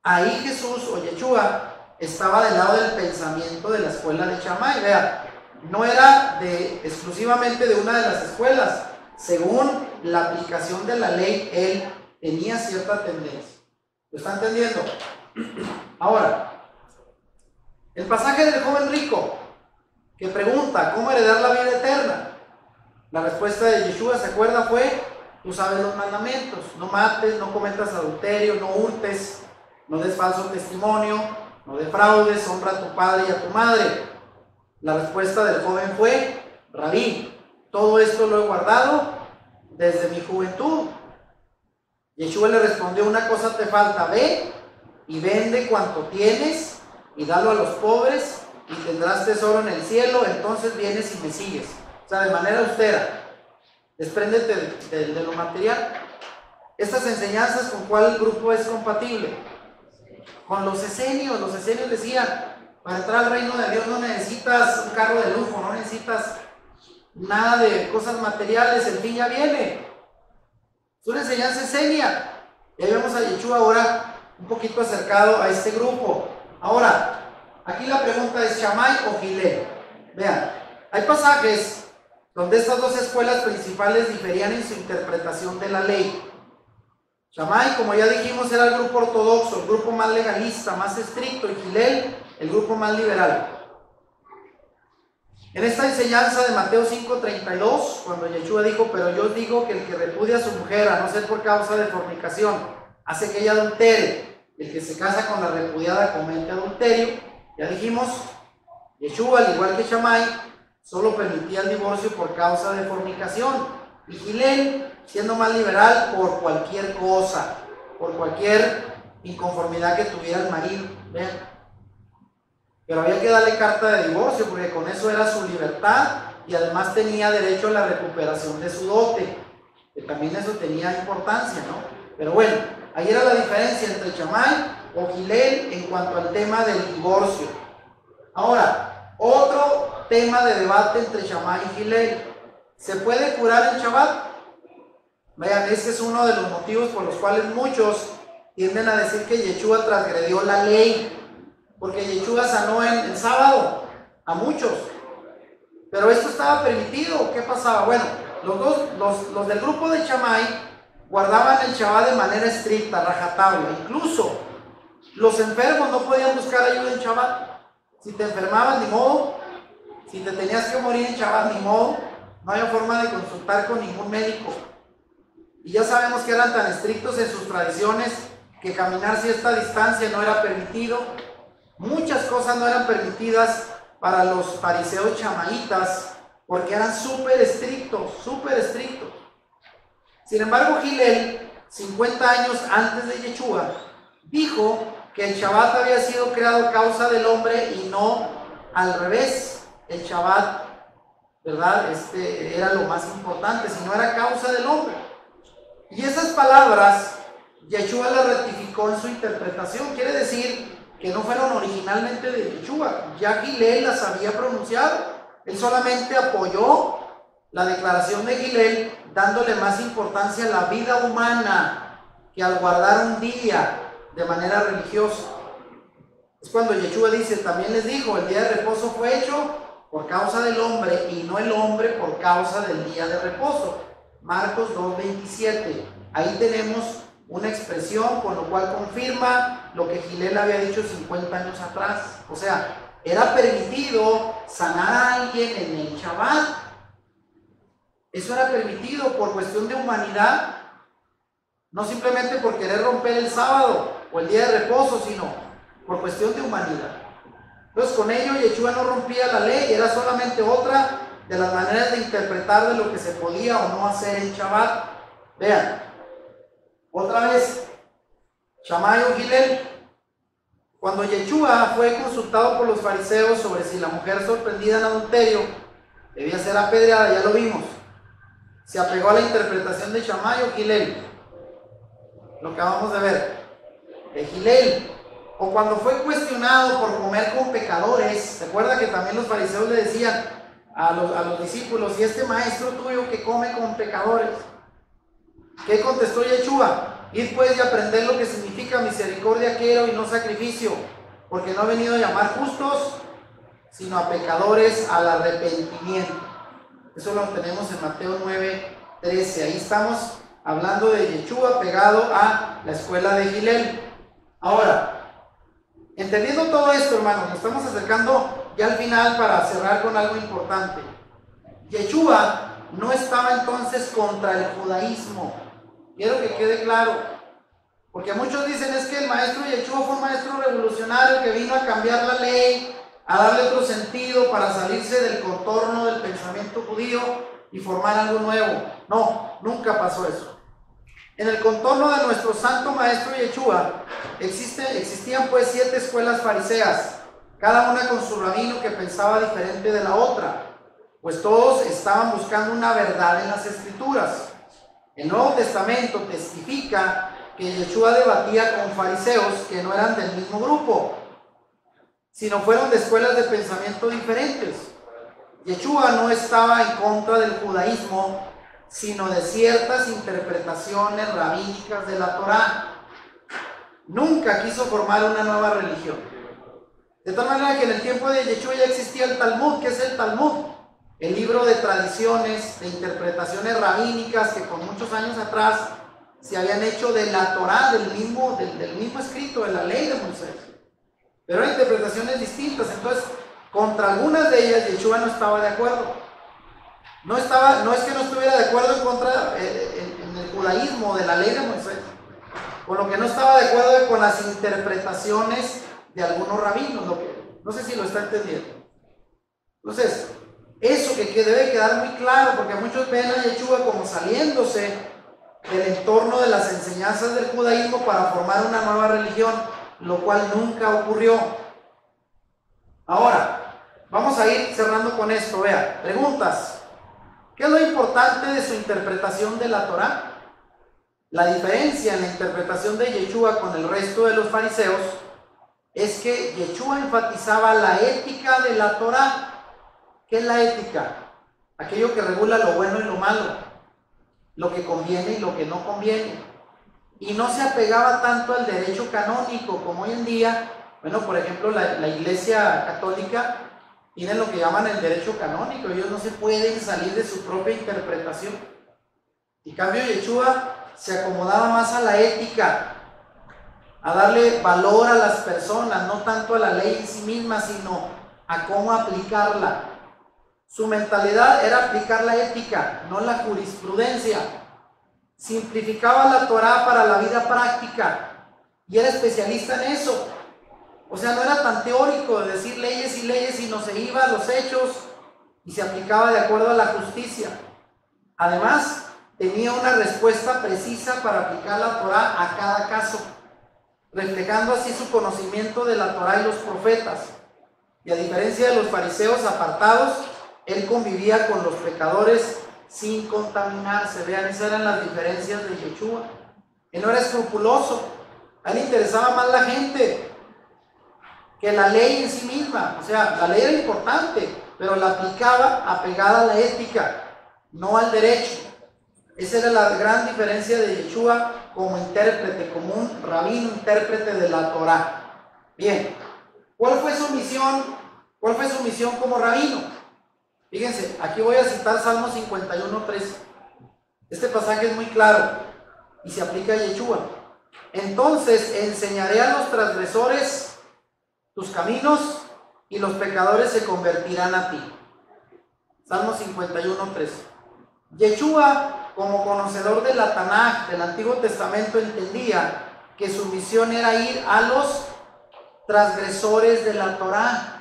Ahí Jesús o Yeshua estaba del lado del pensamiento de la escuela de Shammai. Vea, no era exclusivamente de una de las escuelas. Según la aplicación de la ley, él tenía cierta tendencia. ¿Lo está entendiendo? Ahora, el pasaje del joven rico que pregunta: ¿cómo heredar la vida eterna? La respuesta de Yeshua, ¿se acuerda? Fue: tú sabes los mandamientos: no mates, no cometas adulterio, no hurtes, no des falso testimonio, no defraudes, honra a tu padre y a tu madre. La respuesta del joven fue: Rabí, todo esto lo he guardado desde mi juventud. Yeshua le respondió: una cosa te falta, ve y vende cuanto tienes y dalo a los pobres y tendrás tesoro en el cielo, entonces vienes y me sigues. O sea, de manera austera, despréndete de lo material. Estas enseñanzas, ¿con cuál grupo es compatible? con los esenios. Los esenios decían, para entrar al reino de Dios no necesitas un carro de lujo, no necesitas nada de cosas materiales, el fin ya viene. Es una enseñanza esenia. Y ahí vemos a Yeshua ahora un poquito acercado a este grupo. Ahora, aquí la pregunta es, ¿Shammai o Hillel? Vean, hay pasajes donde estas dos escuelas principales diferían en su interpretación de la ley. Shammai, como ya dijimos, era el grupo ortodoxo, el grupo más legalista, más estricto, y Hillel, el grupo más liberal. En esta enseñanza de Mateo 5:32, cuando Yeshua dijo, pero yo os digo que el que repudia a su mujer, a no ser por causa de fornicación, hace que ella adultere, el que se casa con la repudiada comete adulterio, ya dijimos, Yeshua, al igual que Shammai, solo permitía el divorcio por causa de fornicación, y Hillel, siendo más liberal, por cualquier cosa, por cualquier inconformidad que tuviera el marido. ¿Ven? Pero había que darle carta de divorcio, porque con eso era su libertad, y además tenía derecho a la recuperación de su dote, que también eso tenía importancia, ¿no? Pero bueno, ahí era la diferencia entre Shammai o Hillel en cuanto al tema del divorcio. Ahora, otro tema de debate entre Shammai y Hillel: ¿se puede curar en Shabbat? Vean, este es uno de los motivos por los cuales muchos tienden a decir que Yeshua transgredió la ley, porque Yeshua sanó en el sábado a muchos. Pero esto estaba permitido. ¿Qué pasaba? Bueno, los del grupo de Shammai guardaban el Shabbat de manera estricta, rajatabla. Incluso los enfermos no podían buscar ayuda en Shabbat. Si te enfermabas, ni modo. Si te tenías que morir en Shabbat, ni modo. No había forma de consultar con ningún médico. Y ya sabemos que eran tan estrictos en sus tradiciones que caminar cierta distancia no era permitido. Muchas cosas no eran permitidas para los fariseos chamaitas porque eran súper estrictos, súper estrictos. Sin embargo, Hillel, 50 años antes de Yeshua, dijo que el Shabbat había sido creado a causa del hombre y no al revés. El Shabbat, ¿verdad? Era lo más importante, sino era causa del hombre. Y esas palabras, Yeshua las rectificó en su interpretación. Quiere decir que no fueron originalmente de Yeshua, ya Hillel las había pronunciado. Él solamente apoyó la declaración de Hillel, dándole más importancia a la vida humana que al guardar un día de manera religiosa. Es cuando Yeshua dice, también les dijo, el día de reposo fue hecho por causa del hombre y no el hombre por causa del día de reposo. Marcos 2:27. Ahí tenemos una expresión con lo cual confirma lo que Hillel había dicho 50 años atrás. O sea, era permitido sanar a alguien en el Shabbat. Eso era permitido por cuestión de humanidad, no simplemente por querer romper el sábado o el día de reposo, sino por cuestión de humanidad. Entonces, con ello Yeshua no rompía la ley, era solamente otra de las maneras de interpretar de lo que se podía o no hacer en Shabbat. Vean, otra vez, Shammai o Hillel. Cuando Yeshua fue consultado por los fariseos sobre si la mujer sorprendida en adulterio debía ser apedreada, ya lo vimos, ¿se apegó a la interpretación de Shammai o Hillel? Lo acabamos de ver, de Hillel. O cuando fue cuestionado por comer con pecadores, ¿se acuerda que también los fariseos le decían a los discípulos, y este maestro tuyo que come con pecadores? ¿Qué contestó Yeshua? Id pues y aprender lo que significa misericordia quiero y no sacrificio, porque no he venido a llamar justos, sino a pecadores al arrepentimiento. Eso lo tenemos en Mateo 9:13. Ahí estamos hablando de Yeshua pegado a la escuela de Hillel. Ahora, entendiendo todo esto, hermanos, nos estamos acercando ya al final para cerrar con algo importante. Yeshua no estaba entonces contra el judaísmo. Quiero que quede claro, porque muchos dicen es que el maestro Yeshua fue un maestro revolucionario que vino a cambiar la ley, a darle otro sentido para salirse del contorno del pensamiento judío y formar algo nuevo. No, nunca pasó eso. En el contorno de nuestro santo maestro Yeshua existían pues 7 escuelas fariseas, cada una con su rabino que pensaba diferente de la otra, pues todos estaban buscando una verdad en las escrituras. El Nuevo Testamento testifica que Yeshua debatía con fariseos que no eran del mismo grupo, sino fueron de escuelas de pensamiento diferentes. Yeshua no estaba en contra del judaísmo, sino de ciertas interpretaciones rabínicas de la Torá. Nunca quiso formar una nueva religión. De tal manera que en el tiempo de Yeshua ya existía el Talmud. ¿Qué es el Talmud? El libro de tradiciones, de interpretaciones rabínicas que con muchos años atrás se habían hecho de la Torá, del mismo escrito, de la ley de Moisés. Pero eran interpretaciones distintas. Entonces, contra algunas de ellas Yeshua no estaba de acuerdo. No es que no estuviera de acuerdo en el judaísmo de la ley de Moisés. Con lo que no estaba de acuerdo es con las interpretaciones de algunos rabinos. No sé si lo está entendiendo. Entonces, eso que debe quedar muy claro, porque muchos ven a Yeshua como saliéndose del entorno de las enseñanzas del judaísmo para formar una nueva religión, lo cual nunca ocurrió. Ahora, vamos a ir cerrando con esto. Vea, preguntas. ¿Qué es lo importante de su interpretación de la Torá? La diferencia en la interpretación de Yeshua con el resto de los fariseos es que Yeshua enfatizaba la ética de la Torá. ¿Qué es la ética? Aquello que regula lo bueno y lo malo, lo que conviene y lo que no conviene. Y no se apegaba tanto al derecho canónico como hoy en día. Bueno, por ejemplo, la Iglesia Católica tiene lo que llaman el derecho canónico. Ellos no se pueden salir de su propia interpretación. En cambio, Yeshua se acomodaba más a la ética, a darle valor a las personas, no tanto a la ley en sí misma, sino a cómo aplicarla. Su mentalidad era aplicar la ética, no la jurisprudencia. Simplificaba la Torá para la vida práctica y era especialista en eso. O sea, no era tan teórico de decir leyes y leyes, sino se iba a los hechos y se aplicaba de acuerdo a la justicia. Además, tenía una respuesta precisa para aplicar la Torá a cada caso, reflejando así su conocimiento de la Torá y los profetas. Y a diferencia de los fariseos apartados, él convivía con los pecadores sin contaminarse. Vean, esas eran las diferencias de Yeshua. Él no era escrupuloso, a él le interesaba más la gente que la ley en sí misma. O sea, la ley era importante, pero la aplicaba apegada a la ética, no al derecho. Esa era la gran diferencia de Yeshua como intérprete, como un rabino intérprete de la Torá. Bien, ¿cuál fue su misión? ¿Cuál fue su misión como rabino? Fíjense, aquí voy a citar Salmo 51:3. Este pasaje es muy claro y se aplica a Yeshua. Entonces enseñaré a los transgresores tus caminos y los pecadores se convertirán a ti. Salmo 51:3. Yeshua, como conocedor de la Tanaj, del Antiguo Testamento, entendía que su misión era ir a los transgresores de la Torá.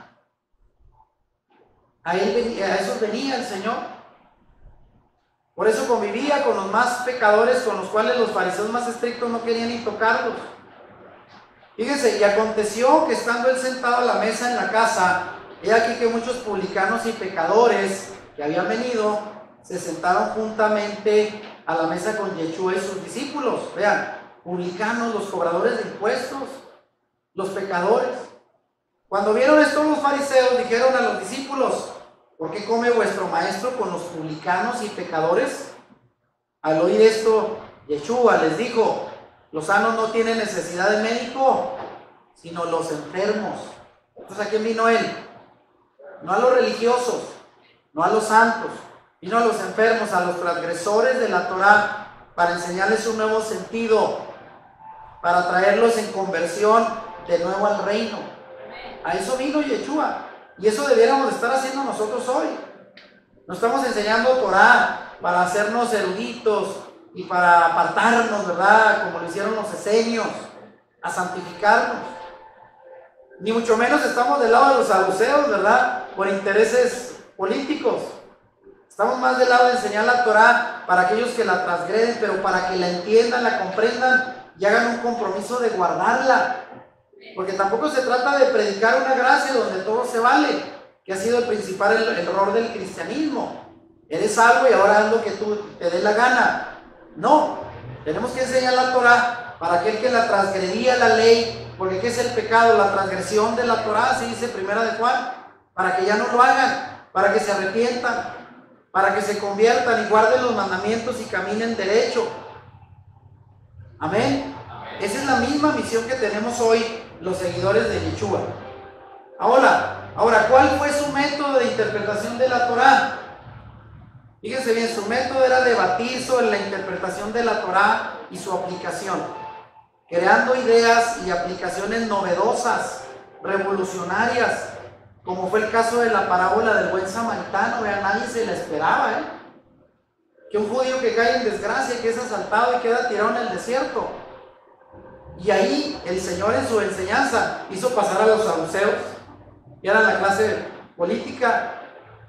A esos venía el Señor. Por eso convivía con los más pecadores, con los cuales los fariseos más estrictos no querían ni tocarlos. Fíjense, y aconteció que estando él sentado a la mesa en la casa, he aquí que muchos publicanos y pecadores que habían venido se sentaron juntamente a la mesa con Yeshua y sus discípulos. Vean, publicanos, los cobradores de impuestos, los pecadores. Cuando vieron esto los fariseos dijeron a los discípulos: ¿por qué come vuestro maestro con los publicanos y pecadores? Al oír esto, Yeshua les dijo: los sanos no tienen necesidad de médico, sino los enfermos. Entonces, ¿a quién vino él? No a los religiosos, no a los santos, vino a los enfermos, a los transgresores de la Torá, para enseñarles un nuevo sentido, para traerlos en conversión de nuevo al reino. A eso vino Yeshua, y eso debiéramos estar haciendo nosotros hoy. No estamos enseñando Torá para hacernos eruditos y para apartarnos, ¿verdad? Como lo hicieron los esenios, a santificarnos. Ni mucho menos estamos del lado de los saduceos, ¿verdad? Por intereses políticos. Estamos más del lado de enseñar la Torá para aquellos que la transgreden, pero para que la entiendan, la comprendan y hagan un compromiso de guardarla. Porque tampoco se trata de predicar una gracia donde todo se vale, que ha sido el principal error del cristianismo. Eres salvo y ahora haz lo que tú te dé la gana. No, tenemos que enseñar la Torá para aquel que la transgredía la ley, porque ¿qué es el pecado? La transgresión de la Torá, así dice Primera de Juan, para que ya no lo hagan, para que se arrepientan, para que se conviertan y guarden los mandamientos y caminen derecho. Amén. Esa es la misma misión que tenemos hoy los seguidores de Yeshua. Ahora, ¿cuál fue su método de interpretación de la Torá? Fíjense bien, su método era debatir sobre la interpretación de la Torá y su aplicación, creando ideas y aplicaciones novedosas, revolucionarias, como fue el caso de la parábola del buen samaritano. Vean, nadie se la esperaba, que un judío que cae en desgracia, que es asaltado y queda tirado en el desierto. Y ahí el Señor en su enseñanza hizo pasar a los saduceos, que era la clase política,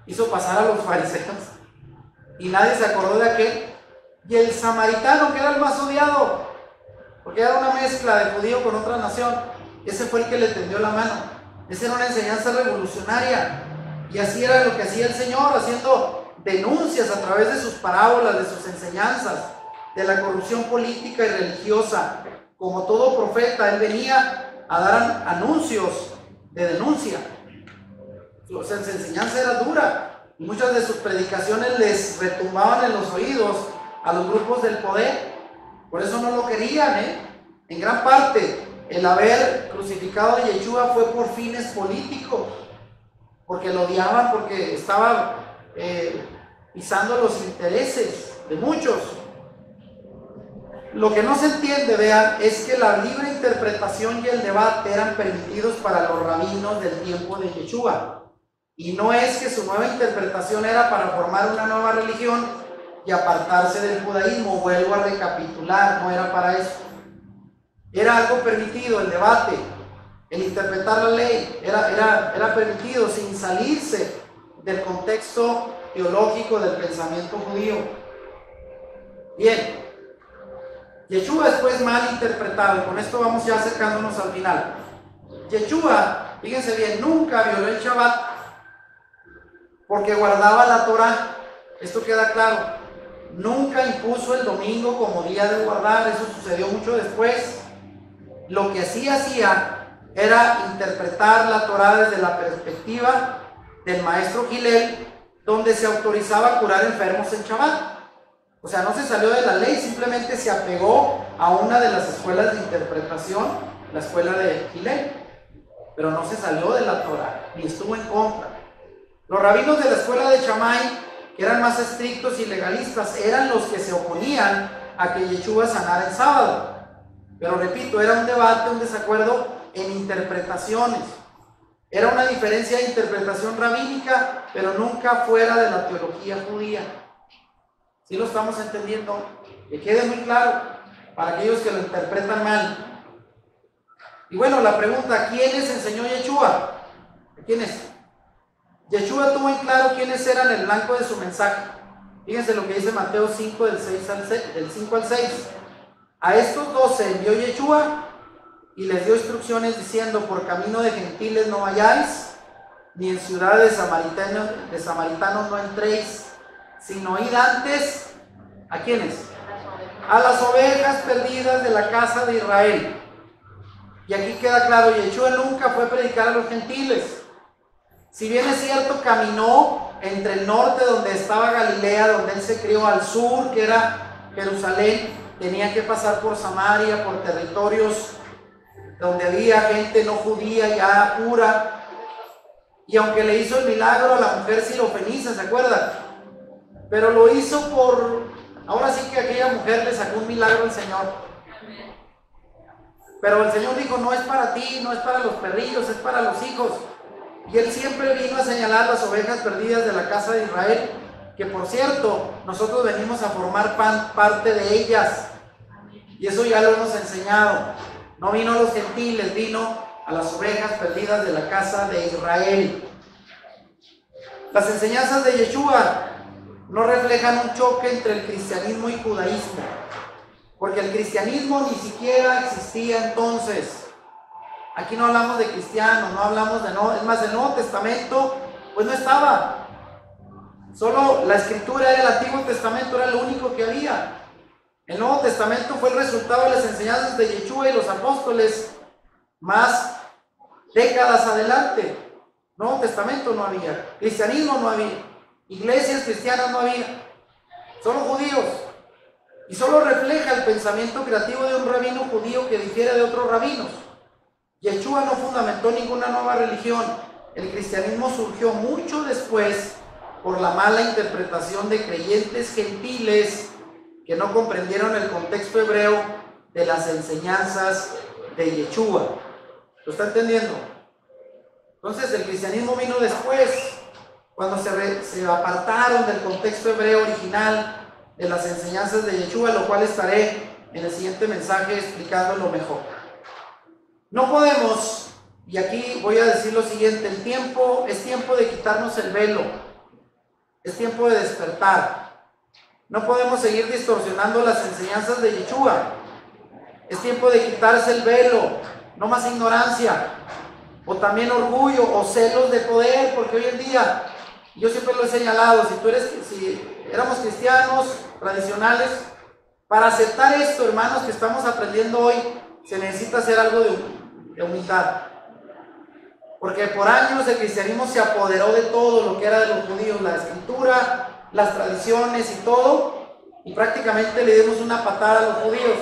hizo pasar a los fariseos, y nadie se acordó de aquel. Y el samaritano, que era el más odiado, porque era una mezcla de judío con otra nación, ese fue el que le tendió la mano. Esa era una enseñanza revolucionaria, y así era lo que hacía el Señor, haciendo denuncias a través de sus parábolas, de sus enseñanzas, de la corrupción política y religiosa. Como todo profeta, él venía a dar anuncios de denuncia. O sea, su enseñanza era dura, y muchas de sus predicaciones les retumbaban en los oídos a los grupos del poder. Por eso no lo querían, En gran parte, el haber crucificado a Yeshua fue por fines políticos, porque lo odiaban, porque estaba pisando los intereses de muchos. Lo que no se entiende, vean, es que la libre interpretación y el debate eran permitidos para los rabinos del tiempo de Yeshua. Y no es que su nueva interpretación era para formar una nueva religión y apartarse del judaísmo. Vuelvo a recapitular, no era para eso. Era algo permitido, el debate, el interpretar la ley, era permitido sin salirse del contexto teológico del pensamiento judío. Bien, Yeshua después mal interpretado, y con esto vamos ya acercándonos al final. Yeshua, fíjense bien, nunca violó el Shabbat porque guardaba la Torah. Esto queda claro. Nunca impuso el domingo como día de guardar, eso sucedió mucho después. Lo que sí hacía era interpretar la Torah desde la perspectiva del maestro Hillel, donde se autorizaba a curar enfermos en Shabbat. O sea, no se salió de la ley, simplemente se apegó a una de las escuelas de interpretación, la escuela de Hillel, pero no se salió de la Torah, ni estuvo en contra. Los rabinos de la escuela de Shammai, que eran más estrictos y legalistas, eran los que se oponían a que Yeshua sanara el sábado. Pero repito, era un debate, un desacuerdo en interpretaciones. Era una diferencia de interpretación rabínica, pero nunca fuera de la teología judía. ¿Sí lo estamos entendiendo? Que quede muy claro para aquellos que lo interpretan mal. Y bueno, la pregunta, ¿quiénes enseñó Yeshua? ¿Quiénes? Yeshua tuvo en claro quiénes eran el blanco de su mensaje. Fíjense lo que dice Mateo 5, del 5 al 6. A estos 12 envió Yeshua y les dio instrucciones diciendo: por camino de gentiles no vayáis, ni en ciudad de samaritanos no entréis, sino id antes, ¿a quiénes? A las ovejas perdidas de la casa de Israel. Y aquí queda claro, Yeshua nunca fue a predicar a los gentiles. Si bien es cierto, caminó entre el norte, donde estaba Galilea, donde él se crió, al sur, que era Jerusalén, tenía que pasar por Samaria, por territorios donde había gente no judía ya pura. Y aunque le hizo el milagro a la mujer sirofenicia, ¿se acuerdan? Pero lo hizo ahora sí que aquella mujer le sacó un milagro al Señor. Pero el Señor dijo: no es para ti, no es para los perrillos, es para los hijos. Y él siempre vino a señalar las ovejas perdidas de la casa de Israel, que por cierto, nosotros venimos a formar parte de ellas. Y eso ya lo hemos enseñado. No vino a los gentiles, vino a las ovejas perdidas de la casa de Israel. Las enseñanzas de Yeshua no reflejan un choque entre el cristianismo y judaísmo, porque el cristianismo ni siquiera existía entonces. Aquí no hablamos de cristianos, no hablamos de es más, el Nuevo Testamento pues no estaba. Solo la escritura del Antiguo Testamento era lo único que había. El Nuevo Testamento fue el resultado de las enseñanzas de Yeshua y los apóstoles más décadas adelante. Nuevo Testamento no había, cristianismo no había, iglesias cristianas no había, solo judíos. Y solo refleja el pensamiento creativo de un rabino judío que difiere de otros rabinos. Yeshua no fundamentó ninguna nueva religión. El cristianismo surgió mucho después por la mala interpretación de creyentes gentiles que no comprendieron el contexto hebreo de las enseñanzas de Yeshua. ¿Lo está entendiendo? Entonces el cristianismo vino después, cuando se apartaron del contexto hebreo original de las enseñanzas de Yeshua, lo cual estaré en el siguiente mensaje explicándolo mejor. No podemos, y aquí voy a decir lo siguiente, es tiempo de quitarnos el velo, es tiempo de despertar. No podemos seguir distorsionando las enseñanzas de Yeshua. Es tiempo de quitarse el velo, no más ignorancia, o también orgullo o celos de poder, porque hoy en día, yo siempre lo he señalado, si éramos cristianos tradicionales, para aceptar esto, hermanos, que estamos aprendiendo hoy, se necesita hacer algo de humildad. Porque por años el cristianismo se apoderó de todo lo que era de los judíos, la escritura, las tradiciones y todo, y prácticamente le dimos una patada a los judíos.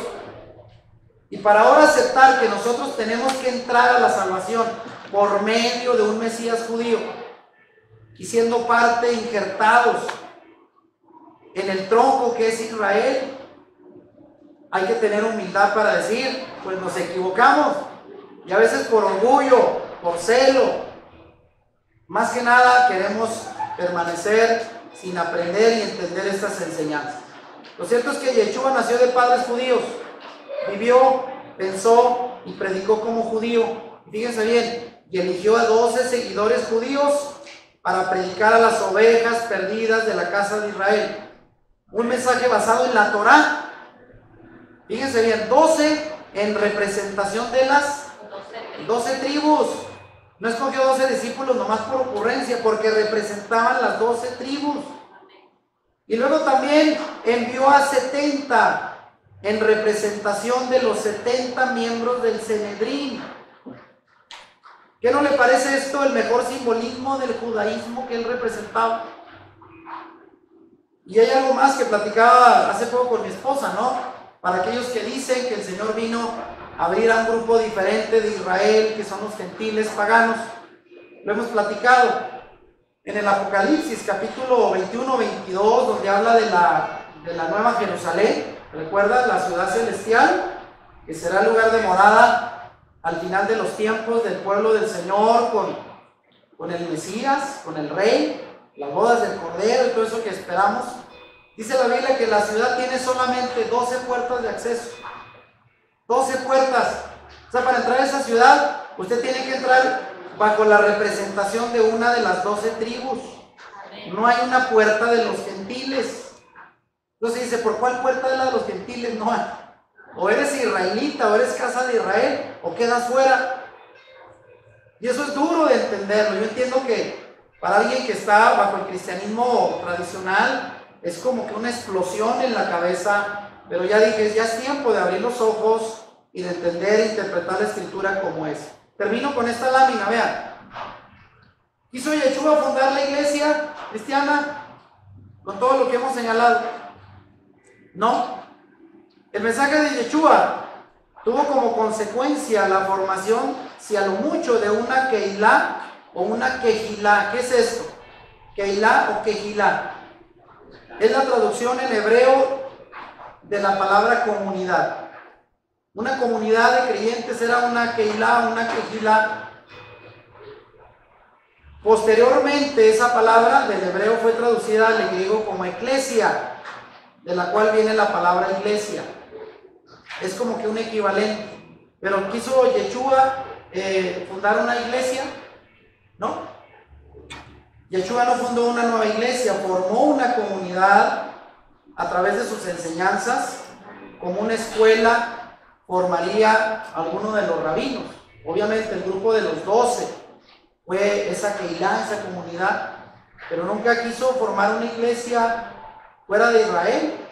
Y para ahora aceptar que nosotros tenemos que entrar a la salvación por medio de un Mesías judío, y siendo parte, injertados en el tronco que es Israel, hay que tener humildad para decir, pues nos equivocamos, y a veces por orgullo, por celo, más que nada queremos permanecer sin aprender y entender estas enseñanzas. Lo cierto es que Yeshua nació de padres judíos, vivió, pensó y predicó como judío, y fíjense bien, y eligió a 12 seguidores judíos para predicar a las ovejas perdidas de la casa de Israel. Un mensaje basado en la Torá. Fíjense bien, 12 en representación de las 12 tribus. No escogió 12 discípulos nomás por ocurrencia, porque representaban las 12 tribus. Y luego también envió a 70 en representación de los 70 miembros del Sanedrín. ¿Qué no le parece esto el mejor simbolismo del judaísmo que él representaba? Y hay algo más que platicaba hace poco con mi esposa, ¿no? Para aquellos que dicen que el Señor vino a abrir a un grupo diferente de Israel, que son los gentiles paganos. Lo hemos platicado en el Apocalipsis, capítulo 21-22, donde habla de la Nueva Jerusalén. ¿Recuerdas? La ciudad celestial, que será el lugar de morada al final de los tiempos del pueblo del Señor, con el Mesías, con el Rey, las bodas del Cordero y todo eso que esperamos. Dice la Biblia que la ciudad tiene solamente 12 puertas de acceso. 12 puertas. O sea, para entrar a esa ciudad, usted tiene que entrar bajo la representación de una de las 12 tribus. No hay una puerta de los gentiles. Entonces dice, ¿por cuál puerta de la de los gentiles no hay? O eres israelita, o eres casa de Israel, o quedas fuera. Y eso es duro de entenderlo. Yo entiendo que para alguien que está bajo el cristianismo tradicional, es como que una explosión en la cabeza, pero ya dije, ya es tiempo de abrir los ojos y de entender e interpretar la escritura como es. Termino con esta lámina, vean. ¿Quiso Yeshua fundar la iglesia cristiana con todo lo que hemos señalado? No. El mensaje de Yeshua tuvo como consecuencia la formación, si a lo mucho, de una Keilah o una Kehilá. ¿Qué es esto? Keilah o Kehilá. Es la traducción en hebreo de la palabra comunidad. Una comunidad de creyentes era una Keilah, una Kehilá. Posteriormente, esa palabra del hebreo fue traducida al griego como eclesia, de la cual viene la palabra iglesia. Es como que un equivalente. Pero quiso Yeshua fundar una iglesia, ¿no? Yeshua no fundó una nueva iglesia, formó una comunidad a través de sus enseñanzas, como una escuela formaría a alguno de los rabinos. Obviamente el grupo de los 12 fue esa Keilah, esa comunidad, pero nunca quiso formar una iglesia fuera de Israel.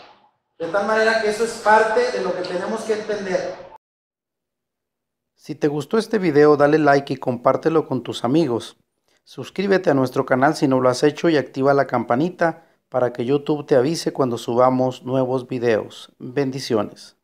De tal manera que eso es parte de lo que tenemos que entender. Si te gustó este video, dale like y compártelo con tus amigos. Suscríbete a nuestro canal si no lo has hecho y activa la campanita para que YouTube te avise cuando subamos nuevos videos. Bendiciones.